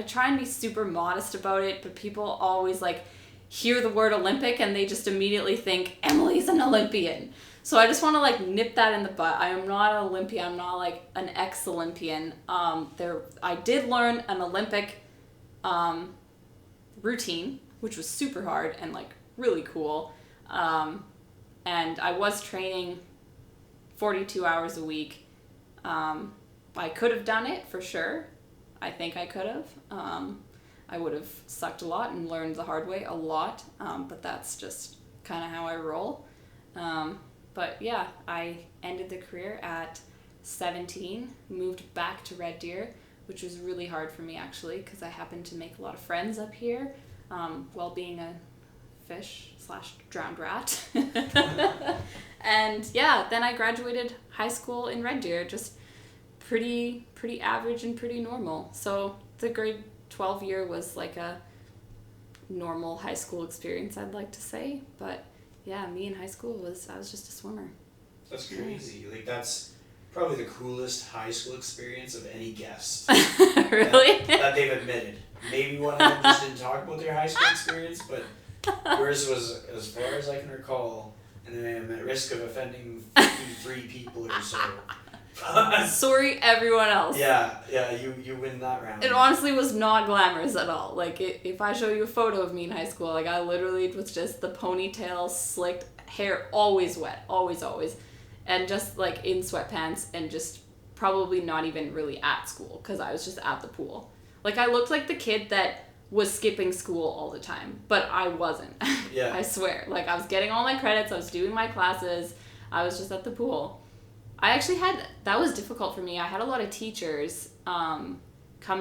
try and be super modest about it, but people always like hear the word Olympic and they just immediately think Emily's an Olympian. So I just want to like nip that in the butt. I am not an Olympian. I'm not like an ex-Olympian. I did learn an Olympic routine, which was super hard and like really cool. And I was training 42 hours a week. I could have done it for sure. I think I could have. I would have sucked a lot and learned the hard way a lot. But that's just kind of how I roll. But yeah, I ended the career at 17, moved back to Red Deer, which was really hard for me actually, because I happened to make a lot of friends up here. while being a fish/drowned rat. And yeah, then I graduated high school in Red Deer, just pretty average and pretty normal. So the grade 12 year was like a normal high school experience, I'd like to say. But yeah, me in high school I was just a swimmer. That's crazy. Like, that's probably the coolest high school experience of any guest. Really? That they've admitted. Maybe one of them just didn't talk about their high school experience, but yours was, as far as I can recall, and I am at risk of offending 53 people or so. Sorry, everyone else. Yeah, you win that round. It honestly was not glamorous at all. Like, if I show you a photo of me in high school, like, I literally was just the ponytail, slicked hair, always wet, always, and just, like, in sweatpants, and just probably not even really at school, because I was just at the pool. Like, I looked like the kid that was skipping school all the time, but I wasn't. Yeah. I swear. Like, I was getting all my credits, I was doing my classes, I was just at the pool. That was difficult for me. I had a lot of teachers come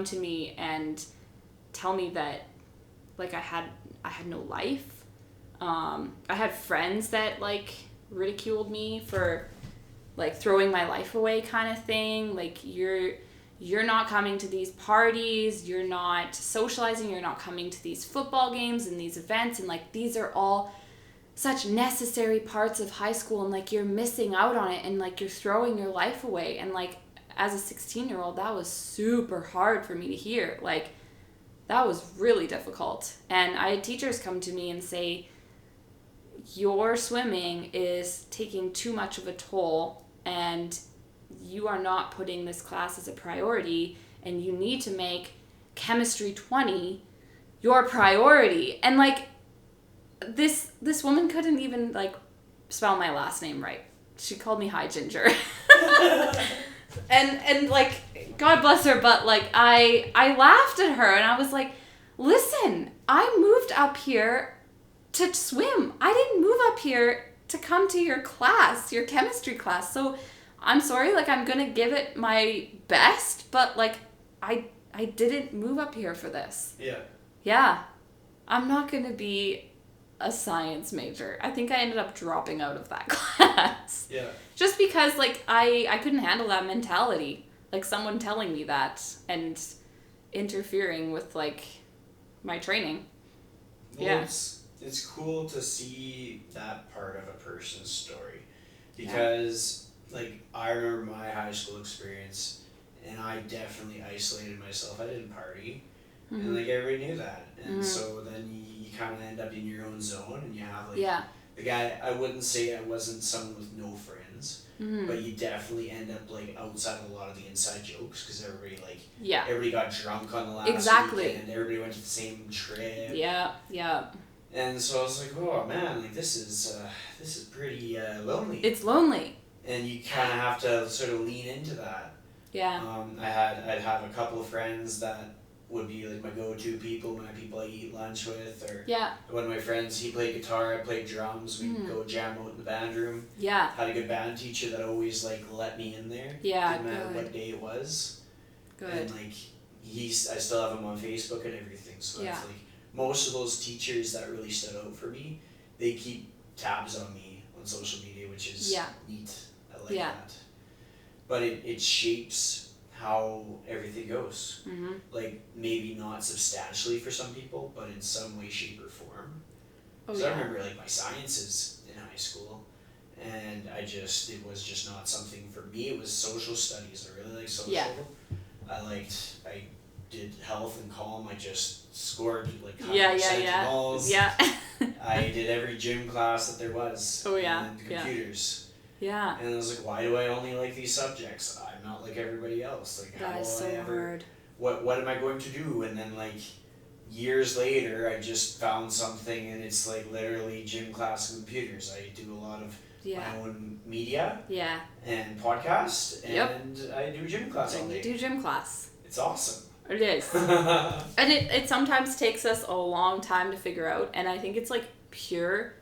to me and tell me that, like, I had no life. I had friends that, like, ridiculed me for, like, throwing my life away kind of thing. Like, you're not coming to these parties, you're not socializing, you're not coming to these football games and these events, and, like, these are all such necessary parts of high school, and, like, you're missing out on it, and, like, you're throwing your life away. And, like, as a 16-year-old, that was super hard for me to hear. Like, that was really difficult. And I had teachers come to me and say, your swimming is taking too much of a toll, and you are not putting this class as a priority, and you need to make chemistry 20 your priority. And, like, this woman couldn't even, like, spell my last name right. She called me Heidinger. and like, God bless her, but, like, I laughed at her, and I was like, listen, I moved up here to swim. I didn't move up here to come to your class, your chemistry class. So I'm sorry, like, I'm gonna give it my best, but, like, I didn't move up here for this. Yeah. I'm not gonna be a science major. I think I ended up dropping out of that class. Yeah. Just because, like, I couldn't handle that mentality. Like, someone telling me that and interfering with, like, my training. Well, yeah. It's cool to see that part of a person's story, because like, I remember my high school experience, and I definitely isolated myself. I didn't party, and, like, everybody knew that, and so then you kind of end up in your own zone, and you have, like, the guy. I wouldn't say I wasn't someone with no friends, but you definitely end up, like, outside of a lot of the inside jokes, because everybody, like, everybody got drunk on the last weekend, and everybody went to the same trip. Yeah. And so I was like, oh man, like, this is pretty lonely. It's lonely. And you kind of have to sort of lean into that. Yeah. I'd have a couple of friends that would be, like, my go-to people, my people I eat lunch with, or one of my friends, he played guitar, I played drums, we'd go jam out in the band room. Yeah. Had a good band teacher that always, like, let me in there. Yeah, didn't matter what day it was. Good. And, like, I still have him on Facebook and everything, so that's, like, most of those teachers that really stood out for me, they keep tabs on me on social media, which is neat. I like that. But it shapes how everything goes. Like, maybe not substantially for some people, but in some way, shape, or form. I remember, like, my sciences in high school, and it was just not something for me. It was social studies. I really liked social. I did health and comm. I just scored, like, 100% in alls. I did every gym class that there was. And computers. Yeah. And I was like, why do I only like these subjects? I'm not like everybody else. Like, how will I ever? Hard. What am I going to do? And then, like, years later, I just found something, and it's, like, literally gym class and computers. I do a lot of my own media. And podcast. And I do gym class all day. You do gym class. It's awesome. It is. And it sometimes takes us a long time to figure out, and I think it's, like, pure,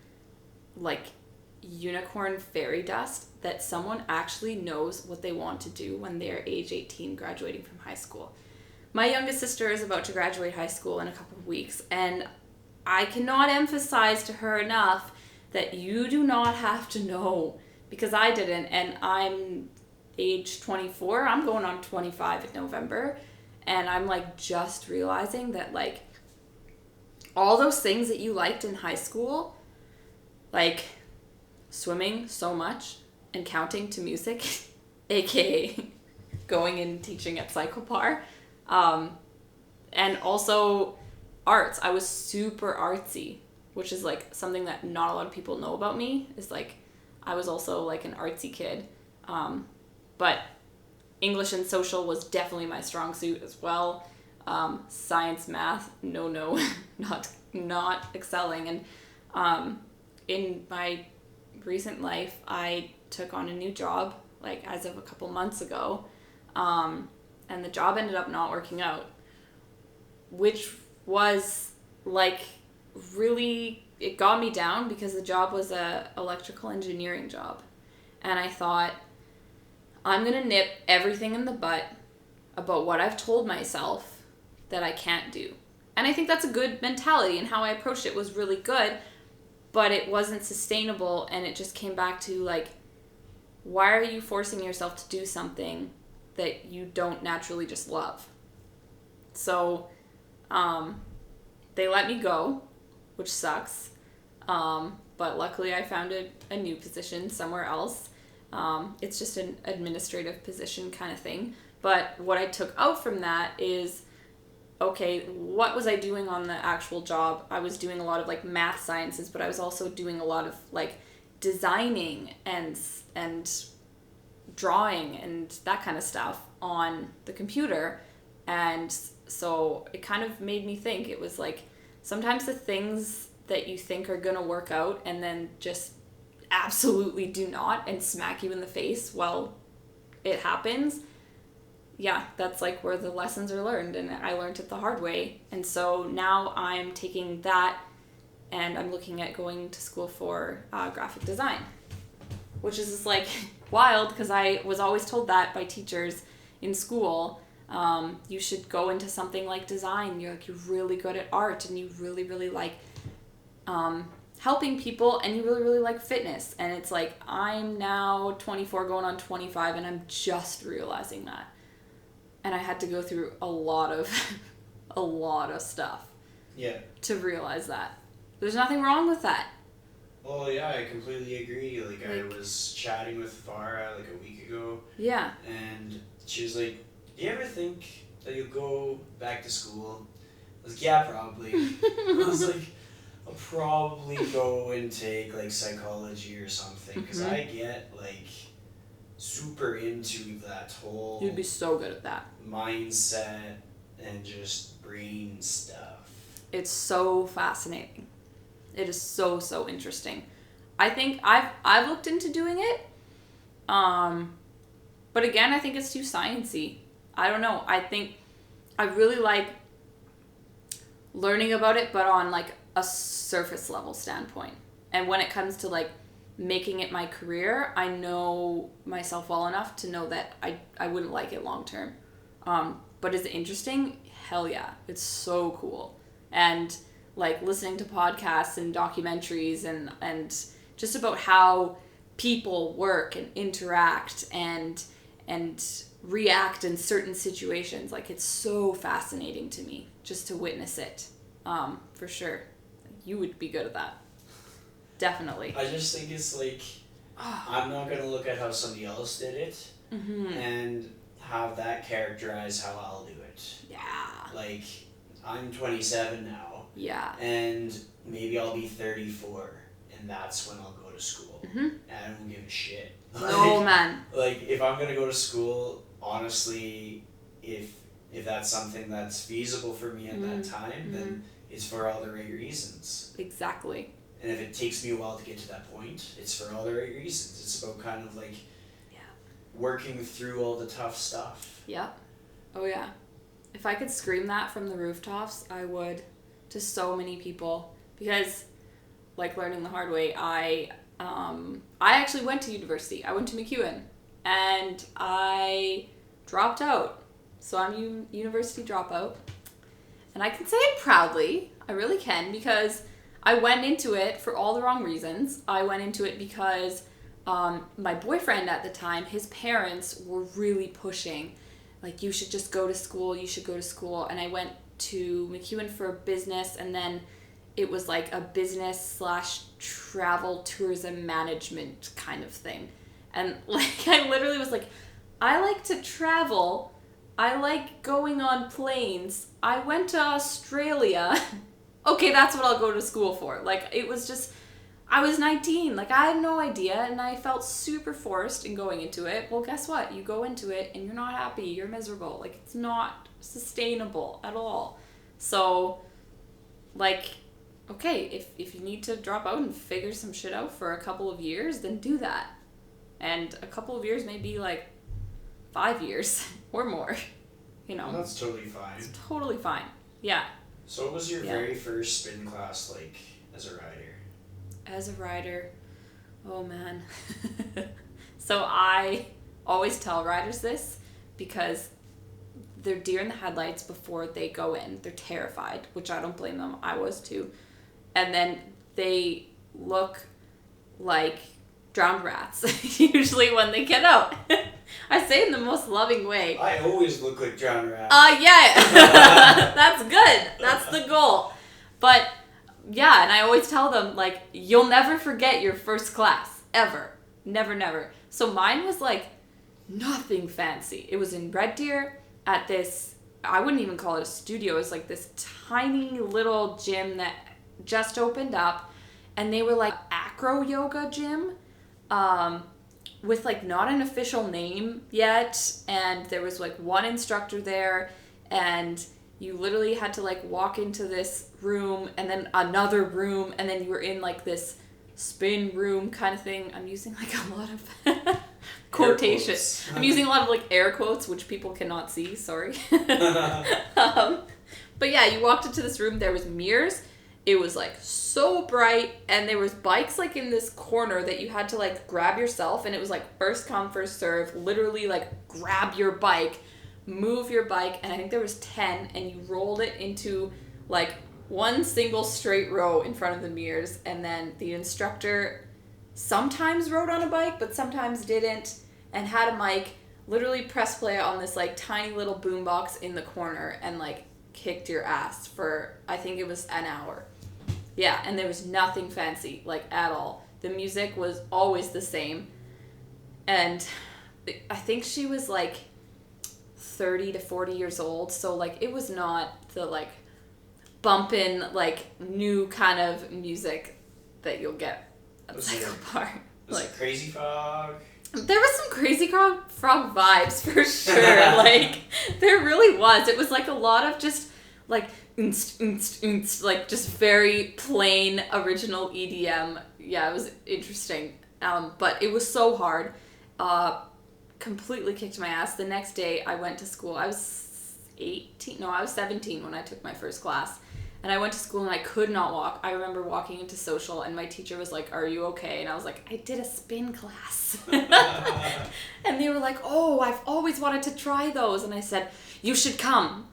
like, unicorn fairy dust that someone actually knows what they want to do when they're age 18 graduating from high school. My youngest sister is about to graduate high school in a couple of weeks, and I cannot emphasize to her enough that you do not have to know, because I didn't, and I'm age 24. I'm going on 25 in November, and I'm like just realizing that like all those things that you liked in high school, like swimming so much and counting to music, aka going and teaching at Cyclepar, and also arts. I was super artsy, which is like something that not a lot of people know about me, is like I was also like an artsy kid. But English and social was definitely my strong suit as well. Science, math, no, not excelling. And in my recent life, I took on a new job, like as of a couple months ago, and the job ended up not working out, which was like really, it got me down because the job was a electrical engineering job, and I thought, I'm gonna nip everything in the butt about what I've told myself that I can't do. And I think that's a good mentality, and how I approached it was really good, but it wasn't sustainable, and it just came back to like, why are you forcing yourself to do something that you don't naturally just love? So they let me go, which sucks, but luckily I found a new position somewhere else. It's just an administrative position kind of thing. But what I took out from that is, okay, what was I doing on the actual job? I was doing a lot of like math sciences, but I was also doing a lot of like designing and drawing and that kind of stuff on the computer. And so it kind of made me think, it was like, sometimes the things that you think are going to work out and then just absolutely do not, and smack you in the face while it happens. Yeah, that's like where the lessons are learned, and I learned it the hard way. And so now I'm taking that and I'm looking at going to school for graphic design, which is just like wild, because I was always told that by teachers in school. You should go into something like design. You're really good at art, and you really like helping people, and you really like fitness. And it's like, I'm now 24 going on 25, and I'm just realizing that. And I had to go through a lot of stuff. Yeah. To realize that. There's nothing wrong with that. Well, yeah, I completely agree. Like I was chatting with Farah like a week ago. Yeah. And she was like, do you ever think that you'll go back to school? I was like, yeah, probably. I was like, I'll probably go and take like psychology or something, because I get like super into that whole, you'd be so good at that, mindset and just brain stuff. It's so fascinating. It is so interesting. I think I've looked into doing it, but again, I think it's too sciencey. I don't know. I think I really like learning about it, but on like a surface level standpoint. And when it comes to like making it my career, I know myself well enough to know that I wouldn't like it long term. But is it interesting? Hell yeah. It's so cool. And like listening to podcasts and documentaries and just about how people work and interact and react in certain situations. Like, it's so fascinating to me just to witness it. For sure. You would be good at that. Definitely. I just think it's like, I'm not going to look at how somebody else did it and have that characterize how I'll do it. Yeah. Like, I'm 27 now. Yeah. And maybe I'll be 34, and that's when I'll go to school. And I don't give a shit. No, man. Like, if I'm going to go to school, honestly, if that's something that's feasible for me at that time, then it's for all the right reasons. Exactly. And if it takes me a while to get to that point, it's for all the right reasons. It's about kind of like working through all the tough stuff. Yep. Oh yeah. If I could scream that from the rooftops, I would, to so many people. Because, like learning the hard way, I actually went to university. I went to McEwen. And I dropped out. So I'm university dropout. And I can say it proudly. I really can, because I went into it for all the wrong reasons. I went into it because my boyfriend at the time, his parents were really pushing, like, you should just go to school, you should go to school. And I went to McEwen for business, and then it was like a business / travel tourism management kind of thing. And like, I literally was like, I like to travel. I like going on planes. I went to Australia. Okay, that's what I'll go to school for. Like, it was just, I was 19. Like, I had no idea, and I felt super forced in going into it. Well, guess what? You go into it, and you're not happy. You're miserable. Like, it's not sustainable at all. So, like, okay, if you need to drop out and figure some shit out for a couple of years, then do that. And a couple of years may be, like, 5 years or more, you know. Well, that's totally fine. It's totally fine. Yeah. So what was your very first spin class like as a rider? As a rider, oh man. So I always tell riders this, because they're deer in the headlights before they go in. They're terrified, which I don't blame them. I was too. And then they look like drowned rats, usually when they get out. I say it in the most loving way. I always look like drowned rats. Yeah. That's good. That's the goal. But yeah, and I always tell them, like, you'll never forget your first class. Ever. Never, never. So mine was like nothing fancy. It was in Red Deer at this, I wouldn't even call it a studio. It was like this tiny little gym that just opened up. And they were like acro yoga gym. With like not an official name yet, and there was like one instructor there, and you literally had to like walk into this room and then another room, and then you were in like this spin room kind of thing. I'm using like a lot of quotations. I'm using a lot of like air quotes, which people cannot see, sorry. But yeah, you walked into this room, there was mirrors. It was like so bright, and there was bikes like in this corner that you had to like grab yourself, and it was like first come first serve, literally like grab your bike, move your bike, and I think there was 10, and you rolled it into like one single straight row in front of the mirrors, and then the instructor sometimes rode on a bike but sometimes didn't, and had a mic, literally press play on this like tiny little boombox in the corner, and like kicked your ass for, I think it was an hour. Yeah, and there was nothing fancy, like, at all. The music was always the same. And I think she was, like, 30 to 40 years old. So, like, it was not the, like, bumpin', like, new kind of music that you'll get at Cycle Park. Was it Crazy Frog? There was some Crazy Frog vibes, for sure. Like, there really was. It was, like, a lot of just, like, like, just very plain original EDM. Yeah, it was interesting. But it was so hard. Completely kicked my ass. The next day I went to school. I was 17 when I took my first class. And I went to school and I could not walk. I remember walking into social and my teacher was like, "Are you okay?" And I was like, "I did a spin class." And they were like, "Oh, I've always wanted to try those." And I said, "You should come."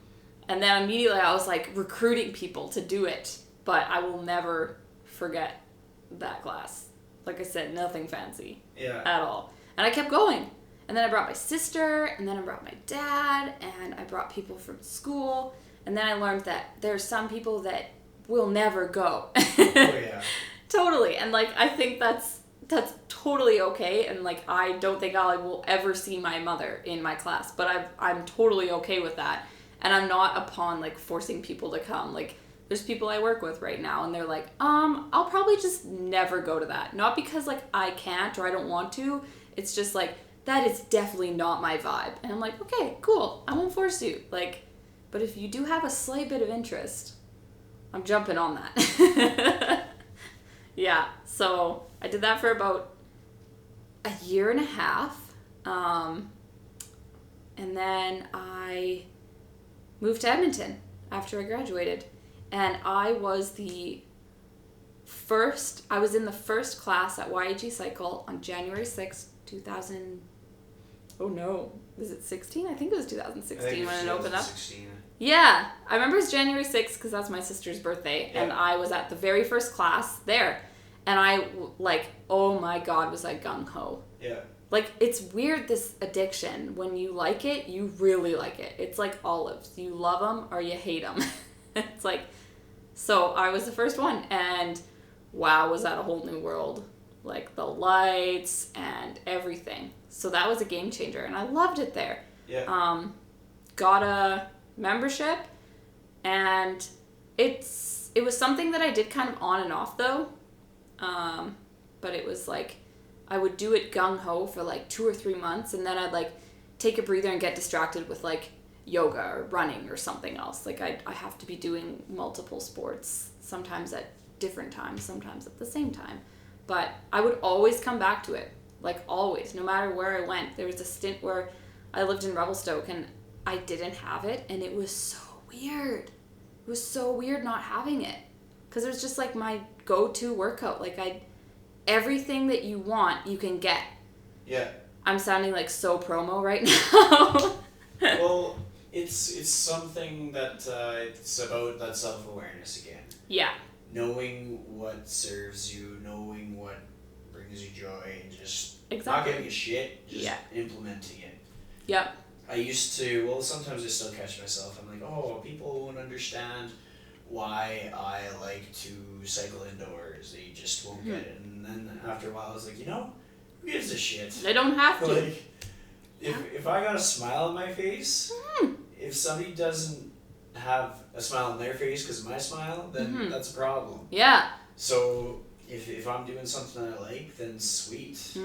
And then immediately I was like recruiting people to do it. But I will never forget that class. Like I said, nothing fancy at all. And I kept going. And then I brought my sister, and then I brought my dad, and I brought people from school. And then I learned that there's some people that will never go. Oh, yeah. Totally. And, like, I think that's totally okay. And, like, I don't think I will ever see my mother in my class. But I'm totally okay with that. And I'm not upon, like, forcing people to come. Like, there's people I work with right now, and they're like, I'll probably just never go to that. Not because, like, I can't or I don't want to. It's just, like, that is definitely not my vibe. And I'm like, okay, cool. I won't force you. Like, but if you do have a slight bit of interest, I'm jumping on that. Yeah, so I did that for about a year and a half. And then I moved to Edmonton after I graduated. And I was in the first class at YAG Cycle on January 6th, 2000. Oh no, was it 16? I think it was 2016 when it opened up. Yeah, I remember it was January 6th because that's my sister's birthday, and I was at the very first class there, and I, like, oh my God, was I gung-ho. Yeah. Like, it's weird, this addiction. When you like it, you really like it. It's like olives. You love them or you hate them. It's like, so I was the first one, and wow, was that a whole new world. Like, the lights and everything. So that was a game changer, and I loved it there. Yeah. Got a membership, and it was something that I did kind of on and off, though. But it was like, I would do it gung-ho for like 2 or 3 months, and then I'd like take a breather and get distracted with like yoga or running or something else. Like I have to be doing multiple sports, sometimes at different times, sometimes at the same time. But I would always come back to it, like always, no matter where I went. There was a stint where I lived in Revelstoke and I didn't have it, and it was so weird. It was so weird not having it, because it was just like my go-to workout. Like everything that you want, you can get. Yeah. I'm sounding like so promo right now. Well, it's something that it's about that self-awareness again. Yeah. Knowing what serves you, knowing what brings you joy, and just Exactly. not giving a shit, just implementing it. Yep. I used to, well, sometimes I still catch myself. I'm like, oh, people won't understand why I like to cycle indoors. They just won't get it. And then after a while, I was like, who gives a shit? They don't have to. Like, if I got a smile on my face, if somebody doesn't have a smile on their face because of my smile, then that's a problem. Yeah. So if I'm doing something I like, then sweet.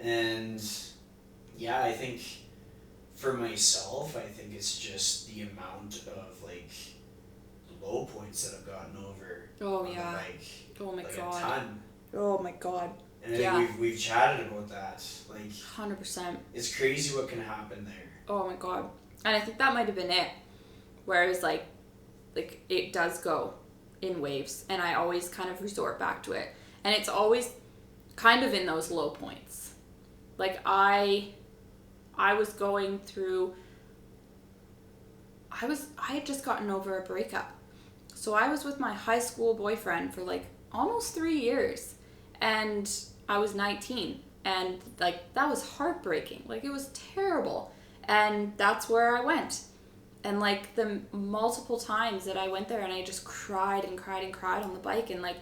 And yeah, I think for myself, I think it's just the amount of like low points that I've gotten over. Oh on yeah. The bike. Oh my like God. A ton. Oh my God. And I think we've chatted about that. Like 100%. It's crazy what can happen there. Oh my God. And I think that might have been it. Where it was like it does go in waves, and I always kind of resort back to it. And it's always kind of in those low points. Like I was going through, I had just gotten over a breakup. So I was with my high school boyfriend for like almost 3 years, and I was 19, and like that was heartbreaking. Like it was terrible. And that's where I went. And like the multiple times that I went there, and I just cried and cried and cried on the bike, and like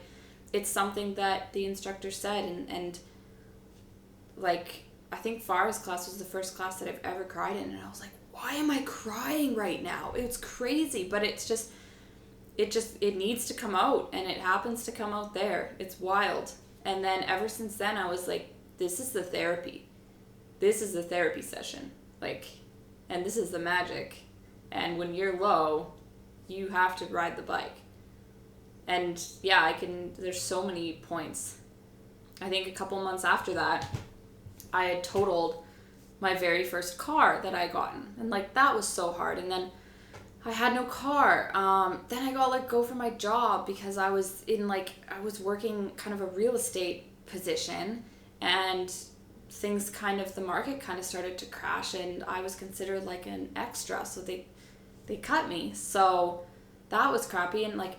it's something that the instructor said, and like I think Farah's class was the first class that I've ever cried in, and I was like, why am I crying right now? It's crazy, but it needs to come out, and it happens to come out there. It's wild. And then ever since then, I was like, this is the therapy. This is the therapy session. Like, and this is the magic. And when you're low, you have to ride the bike. And yeah, there's so many points. I think a couple months after that, I had totaled my very first car that I gotten. And like, that was so hard. And then I had no car. Then I got let go from my job because I was working kind of a real estate position, and the market kind of started to crash, and I was considered like an extra. So they cut me. So that was crappy. And like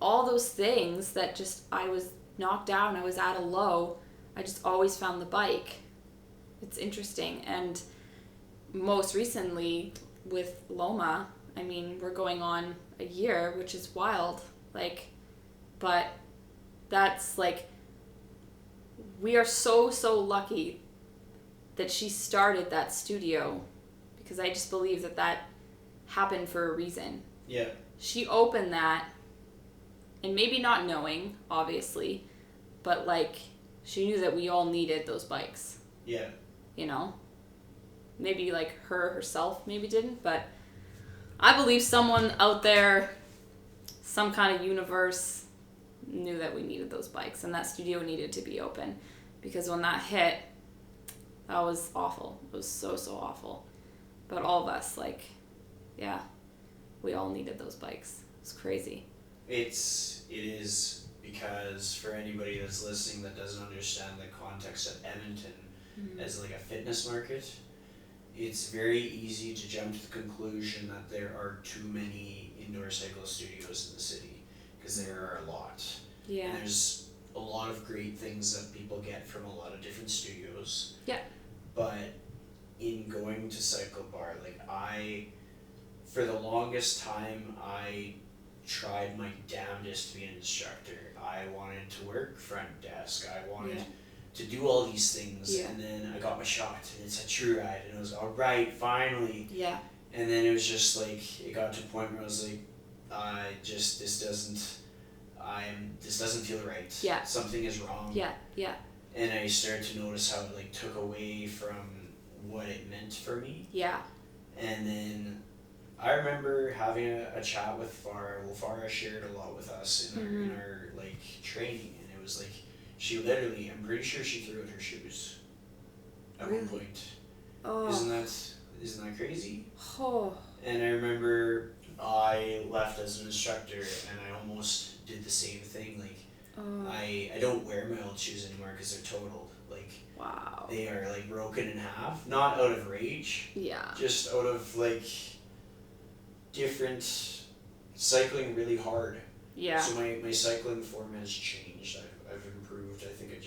all those things that just, I was knocked down, I was at a low, I just always found the bike. It's interesting. And most recently with Loma, I mean, we're going on a year, which is wild. Like, but that's like, we are so, so lucky that she started that studio, because I just believe that happened for a reason. Yeah. She opened that, and maybe not knowing, obviously, but like, she knew that we all needed those bikes. Yeah. Maybe like herself maybe didn't, but I believe someone out there, some kind of universe, knew that we needed those bikes, and that studio needed to be open, because when that hit, that was awful. It was so, so awful. But all of us, like, yeah, we all needed those bikes. It's crazy. It is, because for anybody that's listening that doesn't understand the context of Edmonton as like a fitness market, it's very easy to jump to the conclusion that there are too many indoor cycle studios in the city, because there are a lot. Yeah. And there's a lot of great things that people get from a lot of different studios. Yeah. But in going to Cycle Bar, like for the longest time, I tried my damnedest to be an instructor. I wanted to work front desk. I wanted to do all these things, and then I got my shot, and it's a true ride, and I was all right, finally. Yeah. And then it was just like, it got to a point where I was like, this doesn't feel right. Yeah. Something is wrong. Yeah. Yeah. And I started to notice how it like took away from what it meant for me. Yeah. And then I remember having a chat with Farah. Well, Farah shared a lot with us in our like training, and it was like, she literally, I'm pretty sure she threw out her shoes at one point. Oh. Isn't that crazy? Oh. And I remember I left as an instructor, and I almost did the same thing. Like, I don't wear my old shoes anymore because they're totaled. Like, wow. They are like broken in half, not out of rage. Yeah. Just out of like different cycling really hard. Yeah. So my cycling form has changed. I've improved. I think I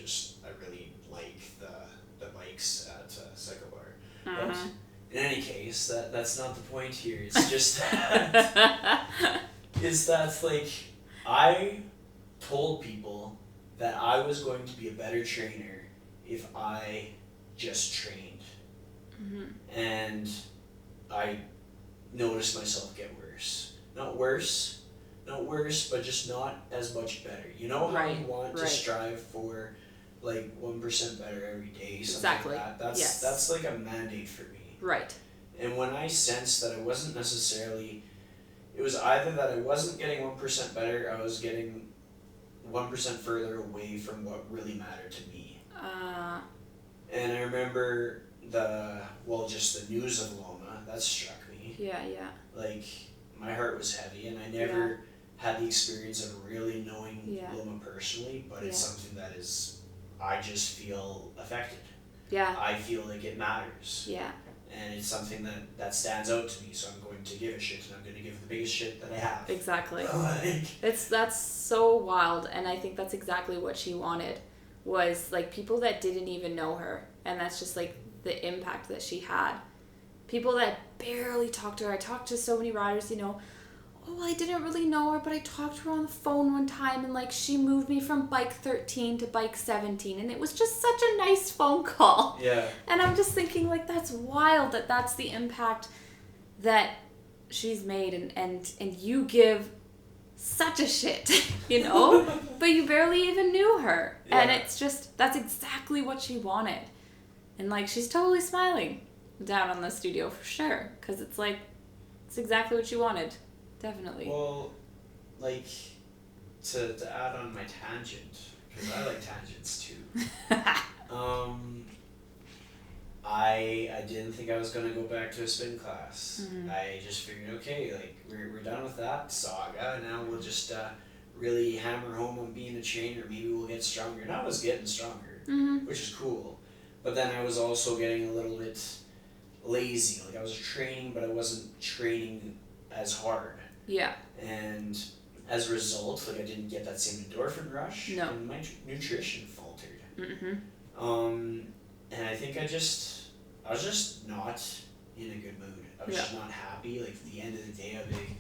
really like the bikes at Cycle Bar. But in any case, that's not the point here. It's just that like, I told people that I was going to be a better trainer if I just trained. And I noticed myself get worse. Not worse, but just not as much better. You know how you want to strive for like 1% better every day, something exactly. like that? That's like a mandate for me. Right. And when I sensed that I wasn't necessarily, it was either that I wasn't getting 1% better, I was getting 1% further away from what really mattered to me. And I remember just the news of Loma, that struck me. Yeah. Like, my heart was heavy, and I never had the experience of really knowing Loma personally, but it's something that I just feel affected. Yeah. I feel like it matters. Yeah. And it's something that stands out to me, so I'm going to give a shit, and I'm going to give the biggest shit that I have. Exactly. Like, that's so wild, and I think that's exactly what she wanted, was like people that didn't even know her, and that's just like the impact that she had. People that barely talked to her. I talked to so many riders, I didn't really know her, but I talked to her on the phone one time, and like she moved me from bike 13 to bike 17, and it was just such a nice phone call. Yeah. And I'm just thinking, like, that's wild that's the impact that she's made, and you give such a shit, but you barely even knew her. Yeah. And it's just, that's exactly what she wanted. And like, she's totally smiling down on the studio for sure, because it's like, it's exactly what she wanted. Definitely. Well, like, to add on my tangent, because I like tangents too. I didn't think I was going to go back to a spin class. I just figured, okay, like, we're done with that saga. Now we'll just really hammer home on being a trainer. Maybe we'll get stronger. And I was getting stronger, which is cool. But then I was also getting a little bit lazy. Like, I was training, but I wasn't training as hard. Yeah. And as a result, like, I didn't get that same endorphin rush. No. And my nutrition faltered. And I think I was just not in a good mood. I was just not happy. Like, at the end of the day, I'd be like,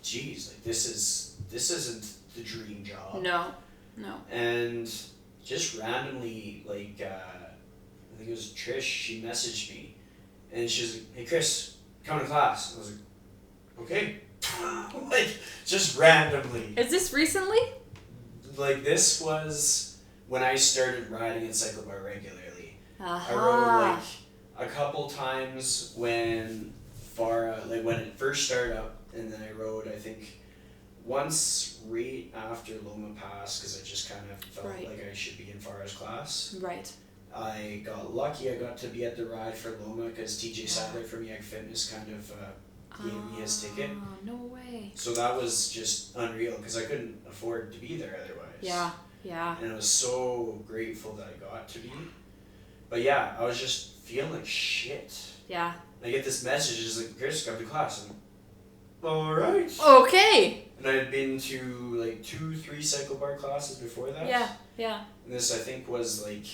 geez, like, this isn't the dream job. No. And just randomly, like, I think it was Trish, she messaged me, and she's like, hey Chris, come to class. And I was like, okay. Like, just randomly. Is this recently? Like, this was when I started riding at Cycle Bar regularly. Uh-huh. I rode, like, a couple times when when it first started up, and then I rode, I think, once right after Loma Pass, because I just kind of felt like I should be in Farah's class. Right. I got lucky. I got to be at the ride for Loma because TJ Sadler from Yeg Fitness kind of gave me his ticket. No way. So that was just unreal because I couldn't afford to be there otherwise. Yeah. And I was so grateful that I got to be. But yeah, I was just feeling like shit. Yeah. And I get this message, it's like, Chris, come to class. I'm like, alright. Okay. And I had been to like 2-3 cycle bar classes before that. Yeah, yeah. And this I think was like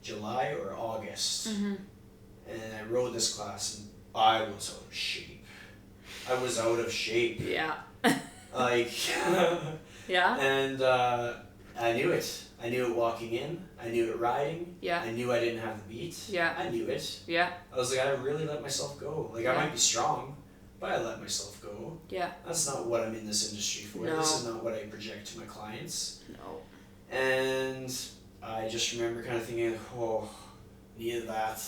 July or August. Mm-hmm. And I rode this class and I was out of shape. I was out of shape. Yeah. Like, yeah. And I knew it. I knew it walking in. I knew it riding. Yeah. I knew I didn't have the beat. Yeah. I knew it. Yeah. I was like, I really let myself go. Like, I might be strong, but I let myself go. Yeah. That's not what I'm in this industry for. No. This is not what I project to my clients. No. And I just remember kind of thinking, like, oh, needed that.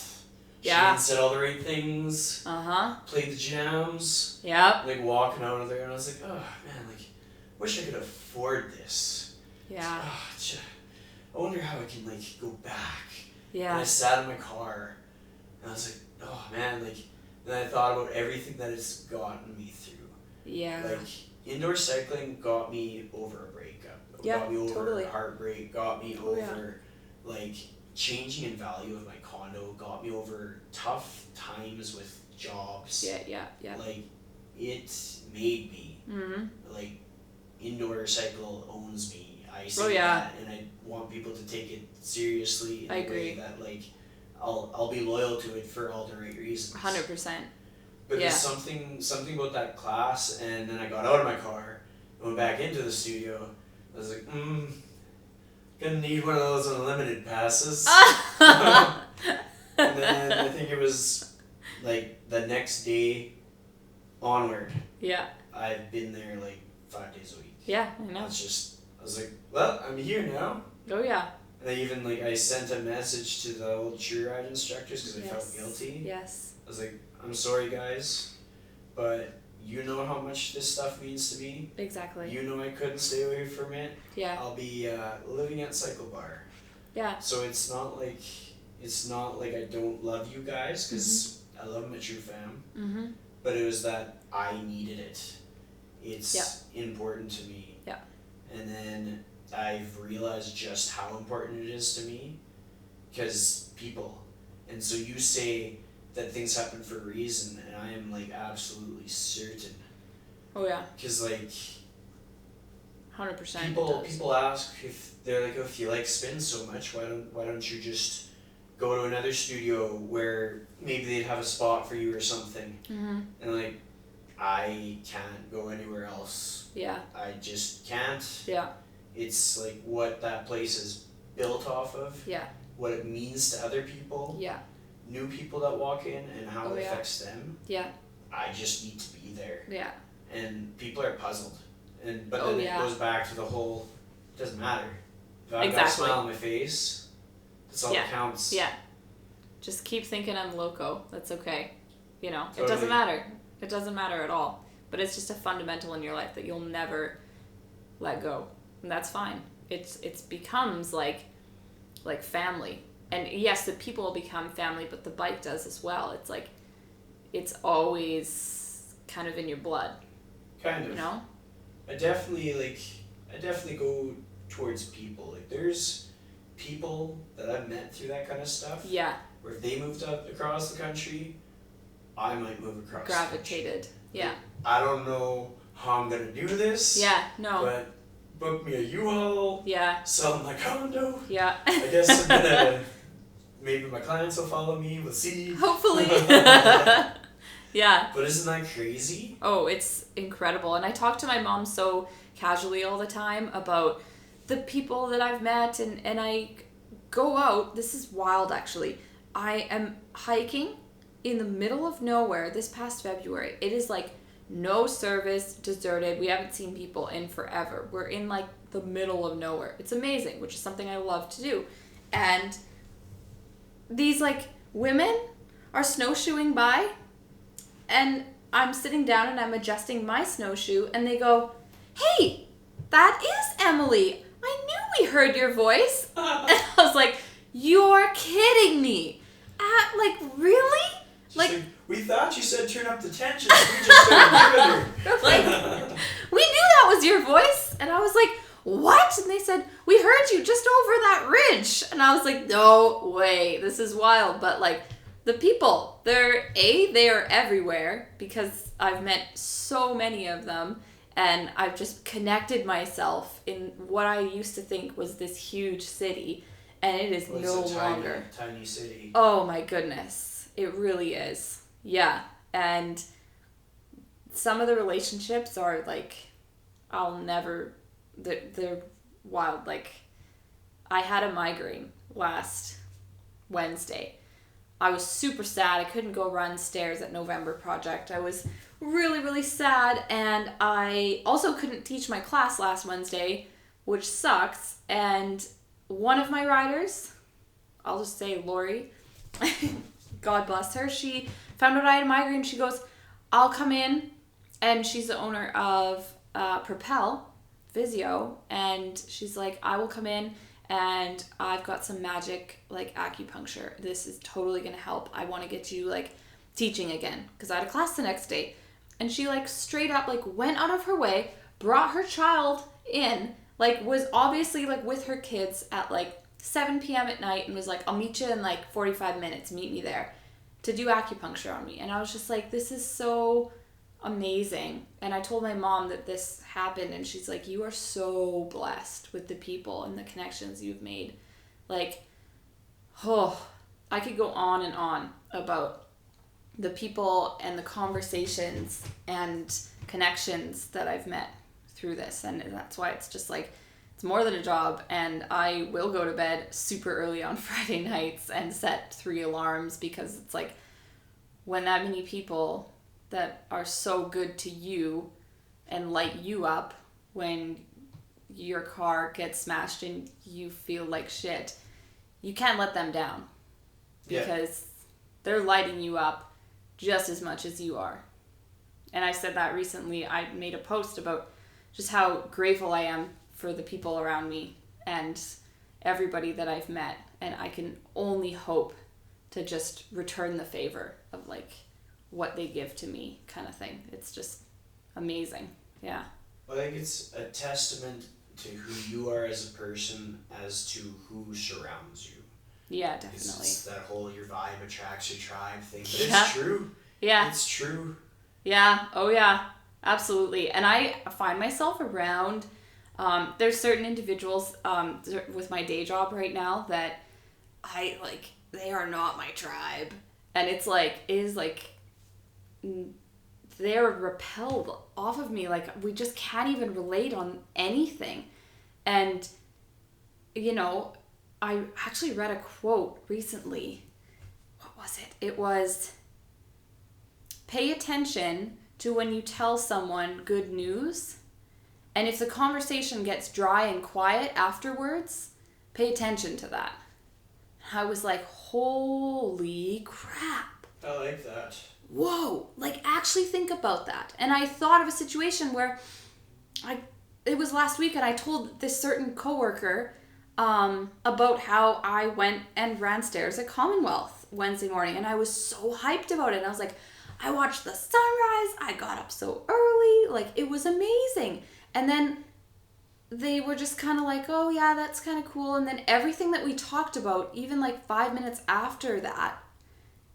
Yeah. She said all the right things. Uh-huh. Played the jams. Yep. Like, walking out of there, and I was like, oh, man, like, wish I could afford this. Yeah. I wonder how I can, like, go back. Yeah. And I sat in my car, and I was like, oh, man, like, then I thought about everything that it's gotten me through. Yeah. Like, indoor cycling got me over a breakup. Yeah, got me over totally. a heartbreak. Got me over, like, changing in value of my condo. Got me over tough times with jobs. Yeah. Like, it made me. Mm-hmm. Like, indoor cycle owns me. I say that, and I want people to take it seriously in a way that, like, I'll be loyal to it for all the right reasons. 100%. But there's something about that class, and then I got out of my car, went back into the studio. I was like, gonna need one of those unlimited passes. And then I think it was like the next day onward. Yeah. I've been there like 5 days a week. Yeah, I know. I was like, well, I'm here now. Oh yeah. And I even I sent a message to the old tree ride instructors because I felt guilty. Yes. I was like, I'm sorry guys, but you know how much this stuff means to me. Exactly. You know I couldn't stay away from it. Yeah. I'll be living at Cycle Bar. Yeah. So it's not like I don't love you guys, because I love my true fam. Mm-hmm. But it was that I needed it. It's important to me. Yeah. And then I've realized just how important it is to me, because people. And so you say that things happen for a reason, and I am like absolutely certain. Oh yeah. Because like 100%. people ask if they're like, oh, if you like spin so much, why don't you just go to another studio where maybe they'd have a spot for you or something. Mm-hmm. And like, I can't go anywhere else. Yeah. I just can't. Yeah. It's like what that place is built off of. Yeah. What it means to other people. Yeah. New people that walk in and how it affects them. Yeah. I just need to be there. Yeah. And people are puzzled. But then it goes back to the whole, it doesn't matter. If I've got a smile on my face, that's all that counts. Yeah. Just keep thinking I'm loco. That's okay. You know, Totally. It doesn't matter. It doesn't matter at all. But it's just a fundamental in your life that you'll never let go. And that's fine. It's becomes like family. And yes, the people will become family, but the bike does as well. It's like, it's always kind of in your blood. Kind of. You know? I definitely go towards people. Like, there's people that I've met through that kind of stuff. Yeah. Where if they moved up across the country, I might move across. Gravitated. Yeah. Like, I don't know how I'm gonna do this. Yeah. No. But book me a U-Haul. Yeah. Sell my condo. Yeah. I guess I'm gonna. Maybe my clients will follow me. We'll see. Hopefully. Yeah. But isn't that crazy? Oh, it's incredible. And I talk to my mom so casually all the time about the people that I've met, and I go out. This is wild, actually. I am hiking in the middle of nowhere this past February. It is like no service, deserted. We haven't seen people in forever. We're in like the middle of nowhere. It's amazing, which is something I love to do. And these like women are snowshoeing by, and I'm sitting down and I'm adjusting my snowshoe, and they go, "Hey, that is Emily. I knew we heard your voice." And I was like, "You're kidding me. Really?" Like, we thought you said turn up the tension. So we just got to give it her. like, we knew that was your voice. And I was like, what? And they said, we heard you just over that ridge. And I was like, no way, this is wild. But like the people, they are everywhere because I've met so many of them. And I've just connected myself in what I used to think was this huge city. And it is no longer. Tiny city. Oh my goodness. It really is. Yeah. And some of the relationships are like, they're wild. Like, I had a migraine last Wednesday. I was super sad. I couldn't go run stairs at November Project. I was really, really sad. And I also couldn't teach my class last Wednesday, which sucks. And one of my riders, I'll just say Lori, God bless her, she found out I had a migraine. She goes, I'll come in. And she's the owner of Propel Physio. And she's like, I will come in and I've got some magic like acupuncture. This is totally going to help. I want to get you like teaching again because I had a class the next day. And she like straight up like went out of her way, brought her child in, like was obviously like with her kids at like 7 p.m. at night and was like, I'll meet you in like 45 minutes. Meet me there to do acupuncture on me. And I was just like, this is so amazing. And I told my mom that this happened and she's like, you are so blessed with the people and the connections you've made. Like, oh, I could go on and on about the people and the conversations and connections that I've met through this. And that's why it's just like, it's more than a job. And I will go to bed super early on Friday nights and set 3 alarms because it's like when that many people that are so good to you and light you up when your car gets smashed and you feel like shit, you can't let them down because they're lighting you up just as much as you are. And I said that recently. I made a post about just how grateful I am for the people around me and everybody that I've met. And I can only hope to just return the favor of like what they give to me kind of thing. It's just amazing. Yeah. I think it's a testament to who you are as a person as to who surrounds you. Yeah, definitely. It's that whole your vibe attracts your tribe thing. But it's true. Yeah. It's true. Yeah. Oh yeah. Absolutely. And I find myself around, there's certain individuals with my day job right now that I like, they are not my tribe. And it is like, they're repelled off of me. Like, we just can't even relate on anything. And, you know, I actually read a quote recently. What was it? It was, pay attention to when you tell someone good news. And if the conversation gets dry and quiet afterwards, pay attention to that. I was like, holy crap. I like that. Whoa, like actually think about that. And I thought of a situation where it was last week and I told this certain coworker about how I went and ran stairs at Commonwealth Wednesday morning. And I was so hyped about it. And I was like, I watched the sunrise. I got up so early. Like, it was amazing. And then they were just kind of like, oh yeah, that's kind of cool. And then everything that we talked about, even like 5 minutes after that,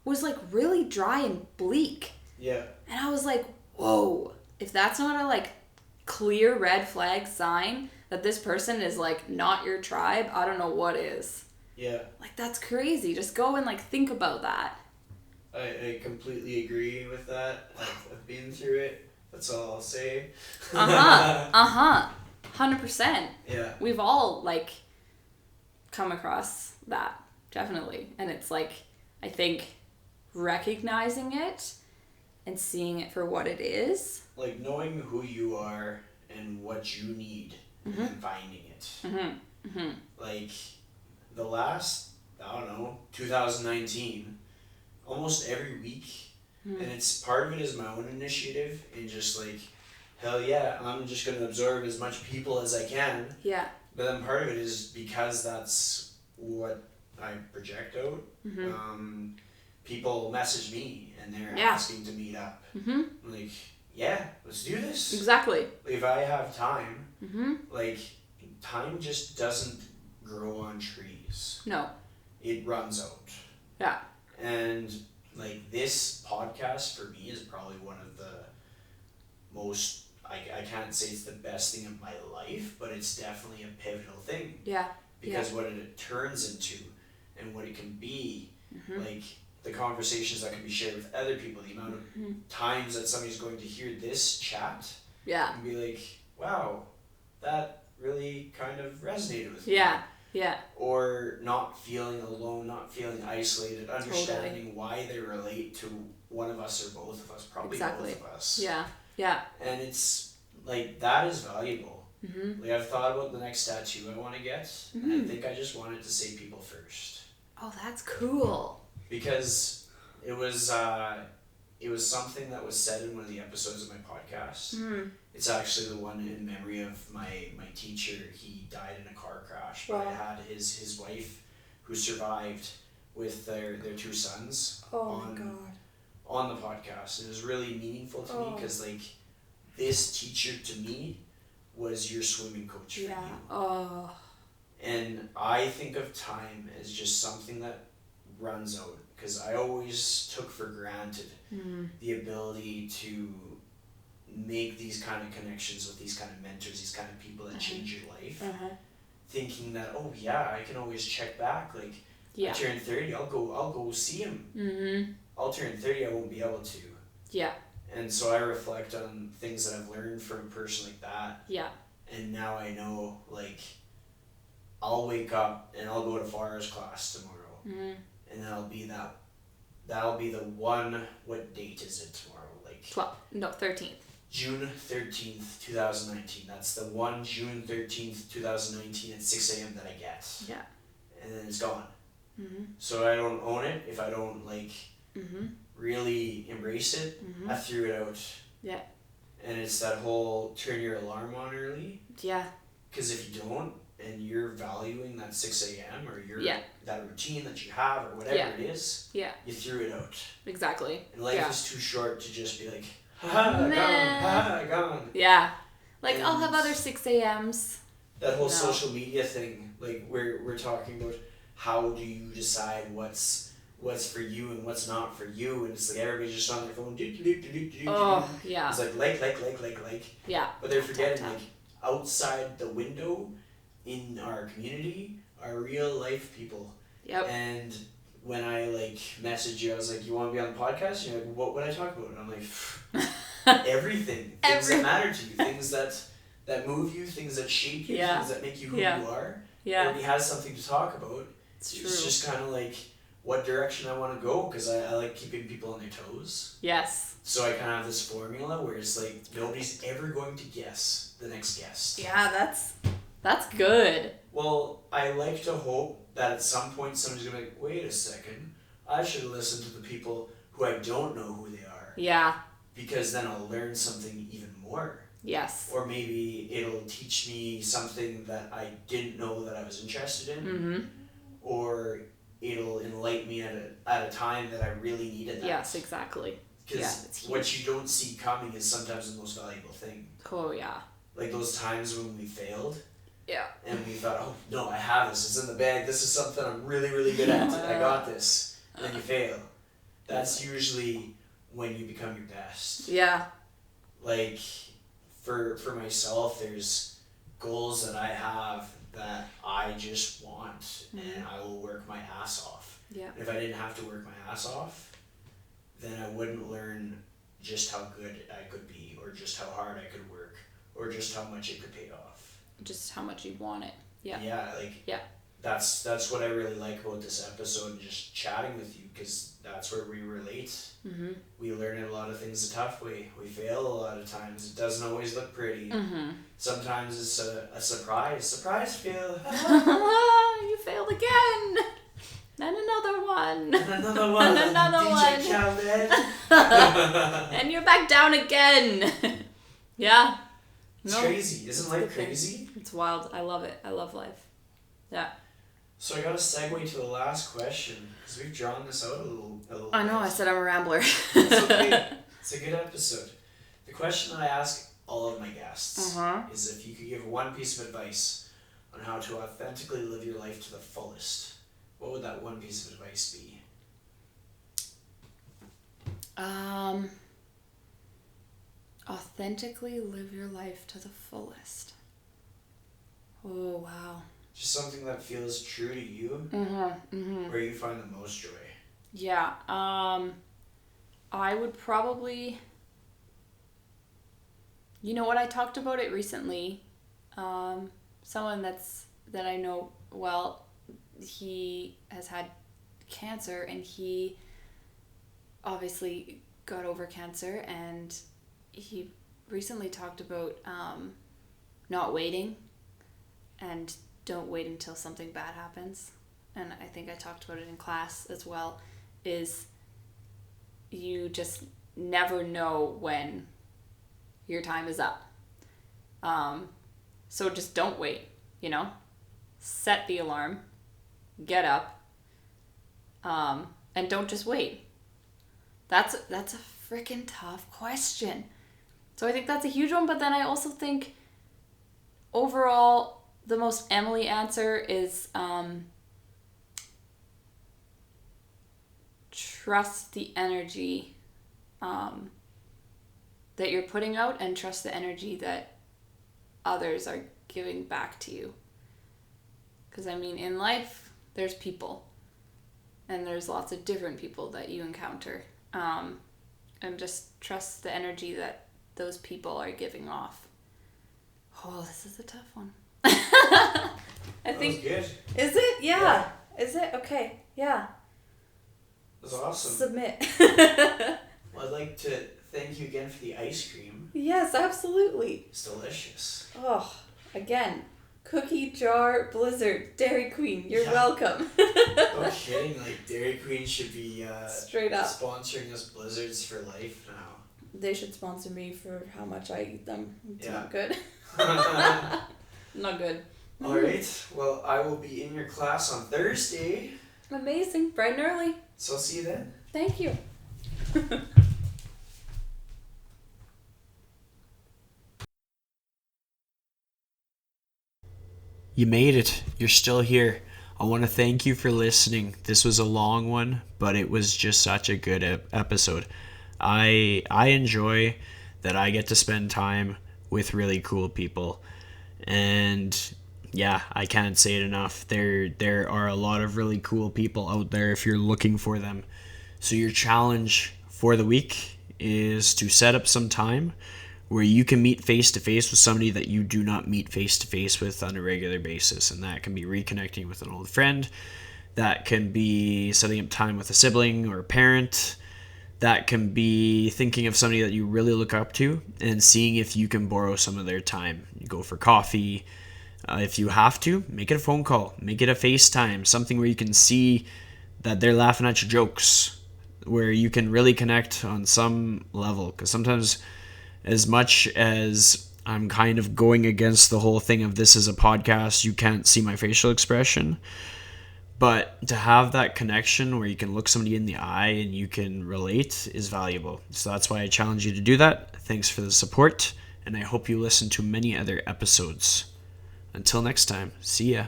was like really dry and bleak. Yeah. And I was like, whoa, if that's not a like clear red flag sign that this person is like not your tribe, I don't know what is. Yeah. Like, that's crazy. Just go and like think about that. I completely agree with that. I've been through it. That's all I'll say. 100%. Yeah. We've all like come across that, definitely. And it's like, I think recognizing it and seeing it for what it is. Like knowing who you are and what you need and finding it. Like the last, 2019, almost every week, and it's part of it is my own initiative and just like, hell yeah, I'm just going to absorb as much people as I can. Yeah. But then part of it is because that's what I project out. People message me and they're asking to meet up. Like, yeah, let's do this. Exactly. If I have time, like, time just doesn't grow on trees. No. It runs out. Yeah. And like this podcast for me is probably one of the most, I can't say it's the best thing of my life, but it's definitely a pivotal thing. Yeah. Because what it turns into and what it can be, like the conversations that can be shared with other people, the amount of times that somebody's going to hear this chat and be like, wow, that really kind of resonated with me. Yeah. Or not feeling alone, not feeling isolated, understanding why they relate to one of us or both of us, probably both of us. Yeah. And it's like, that is valuable. Like, I've thought about the next tattoo I want to get, and I think I just wanted to say people first. Oh, that's cool. Because it was something that was said in one of the episodes of my podcast. It's actually the one in memory of my teacher. He died in a car crash, but I had his wife who survived with their two sons on the podcast. It was really meaningful to me because like this teacher to me was your swimming coach for you. Oh. And I think of time as just something that runs out, because I always took for granted the ability to make these kind of connections with these kind of mentors, these kind of people that change your life, thinking that, oh yeah, I can always check back, like I turn 30, I'll go see him. I'll turn 30, I won't be able to. And so I reflect on things that I've learned from a person like that. And now I know, like, I'll wake up and I'll go to Farah's class tomorrow. And that'll be the one, what date is it tomorrow? Like 13th. June 13th, 2019. That's the one June 13th, 2019 at 6 a.m. that I get. And then it's gone. So I don't own it if I don't, like, really embrace it. I threw it out. And it's that whole turn your alarm on early. Because if you don't, and you're valuing that 6 a.m. or that routine that you have or whatever it is, you threw it out. Exactly. And life is too short to just be like, gone. Like, and I'll have other 6 a.m.s. That whole social media thing, like we're talking about, how do you decide what's for you and what's not for you, and it's like everybody's just on their phone. It's like. But they're forgetting, like, outside the window in our community are real life people. And when I like messaged you, I was like, you want to be on the podcast? And you're like, what would I talk about? And I'm like, everything. Things that matter to you, things that move you, things that shape you, things that make you who you are. Everybody has something to talk about. It's just kind of like what direction I want to go, because I like keeping people on their toes. So I kind of have this formula where it's like nobody's ever going to guess the next guest. That's good. Well, I like to hope that at some point somebody's going to be like, wait a second, I should listen to the people who I don't know who they are. Because then I'll learn something even more. Or maybe it'll teach me something that I didn't know that I was interested in. Or it'll enlighten me at a time that I really needed that. Exactly. Because what you don't see coming is sometimes the most valuable thing. Like those times when we failed. And we thought, oh, no, I have this. It's in the bag. This is something I'm really, really good at. I got this. And then you fail. That's usually when you become your best. Like, for myself, there's goals that I have that I just want, and I will work my ass off. And if I didn't have to work my ass off, then I wouldn't learn just how good I could be, or just how hard I could work, or just how much it could pay off. Just how much you want it. That's what I really like about this episode, and just chatting with you, because that's where we relate. We learn a lot of things the tough way. We fail a lot of times. It doesn't always look pretty. Sometimes it's a surprise fail. You failed again. And another one. And another one. And another DJ one. Khaled. And you're back down again. It's crazy. Isn't life crazy? It's wild. I love it. I love life. So I got to segue to the last question, because we've drawn this out a little I know. bit. I said I'm a rambler. It's okay. It's a good episode. The question that I ask all of my guests is if you could give one piece of advice on how to authentically live your life to the fullest, what would that one piece of advice be? Authentically live your life to the fullest. Oh, wow. Just something that feels true to you, where you find the most joy. Yeah. I would probably... You know what? I talked about it recently. Someone that I know well, he has had cancer, and he obviously got over cancer, and he recently talked about not waiting, and don't wait until something bad happens. And I think I talked about it in class as well, is you just never know when your time is up. So just don't wait, set the alarm, get up, and don't just wait. That's a freaking tough question. So I think that's a huge one, but then I also think overall the most Emily answer is trust the energy that you're putting out, and trust the energy that others are giving back to you. Because in life there's people, and there's lots of different people that you encounter, and just trust the energy that those people are giving off. Oh, this is a tough one. I think. That was good. Is it? Yeah. Is it? Okay. Yeah. That was awesome. Submit. Well, I'd like to thank you again for the ice cream. Yes, absolutely. It's delicious. Oh, again, cookie jar blizzard, Dairy Queen. You're welcome. No kidding. Dairy Queen should be straight up sponsoring us blizzards for life now. They should sponsor me for how much I eat them. It's not good. Not good. All right. Well, I will be in your class on Thursday. Amazing. Bright and early. So I'll see you then. Thank you. You made it. You're still here. I want to thank you for listening. This was a long one, but it was just such a good episode. I enjoy that I get to spend time with really cool people. And yeah, I can't say it enough. There are a lot of really cool people out there if you're looking for them. So your challenge for the week is to set up some time where you can meet face-to-face with somebody that you do not meet face-to-face with on a regular basis. And that can be reconnecting with an old friend. That can be setting up time with a sibling or a parent. That can be thinking of somebody that you really look up to and seeing if you can borrow some of their time. You go for coffee. If you have to, make it a phone call. Make it a FaceTime. Something where you can see that they're laughing at your jokes. Where you can really connect on some level. Because sometimes, as much as I'm kind of going against the whole thing of this is a podcast, you can't see my facial expression. But to have that connection where you can look somebody in the eye and you can relate is valuable. So that's why I challenge you to do that. Thanks for the support, and I hope you listen to many other episodes. Until next time, see ya.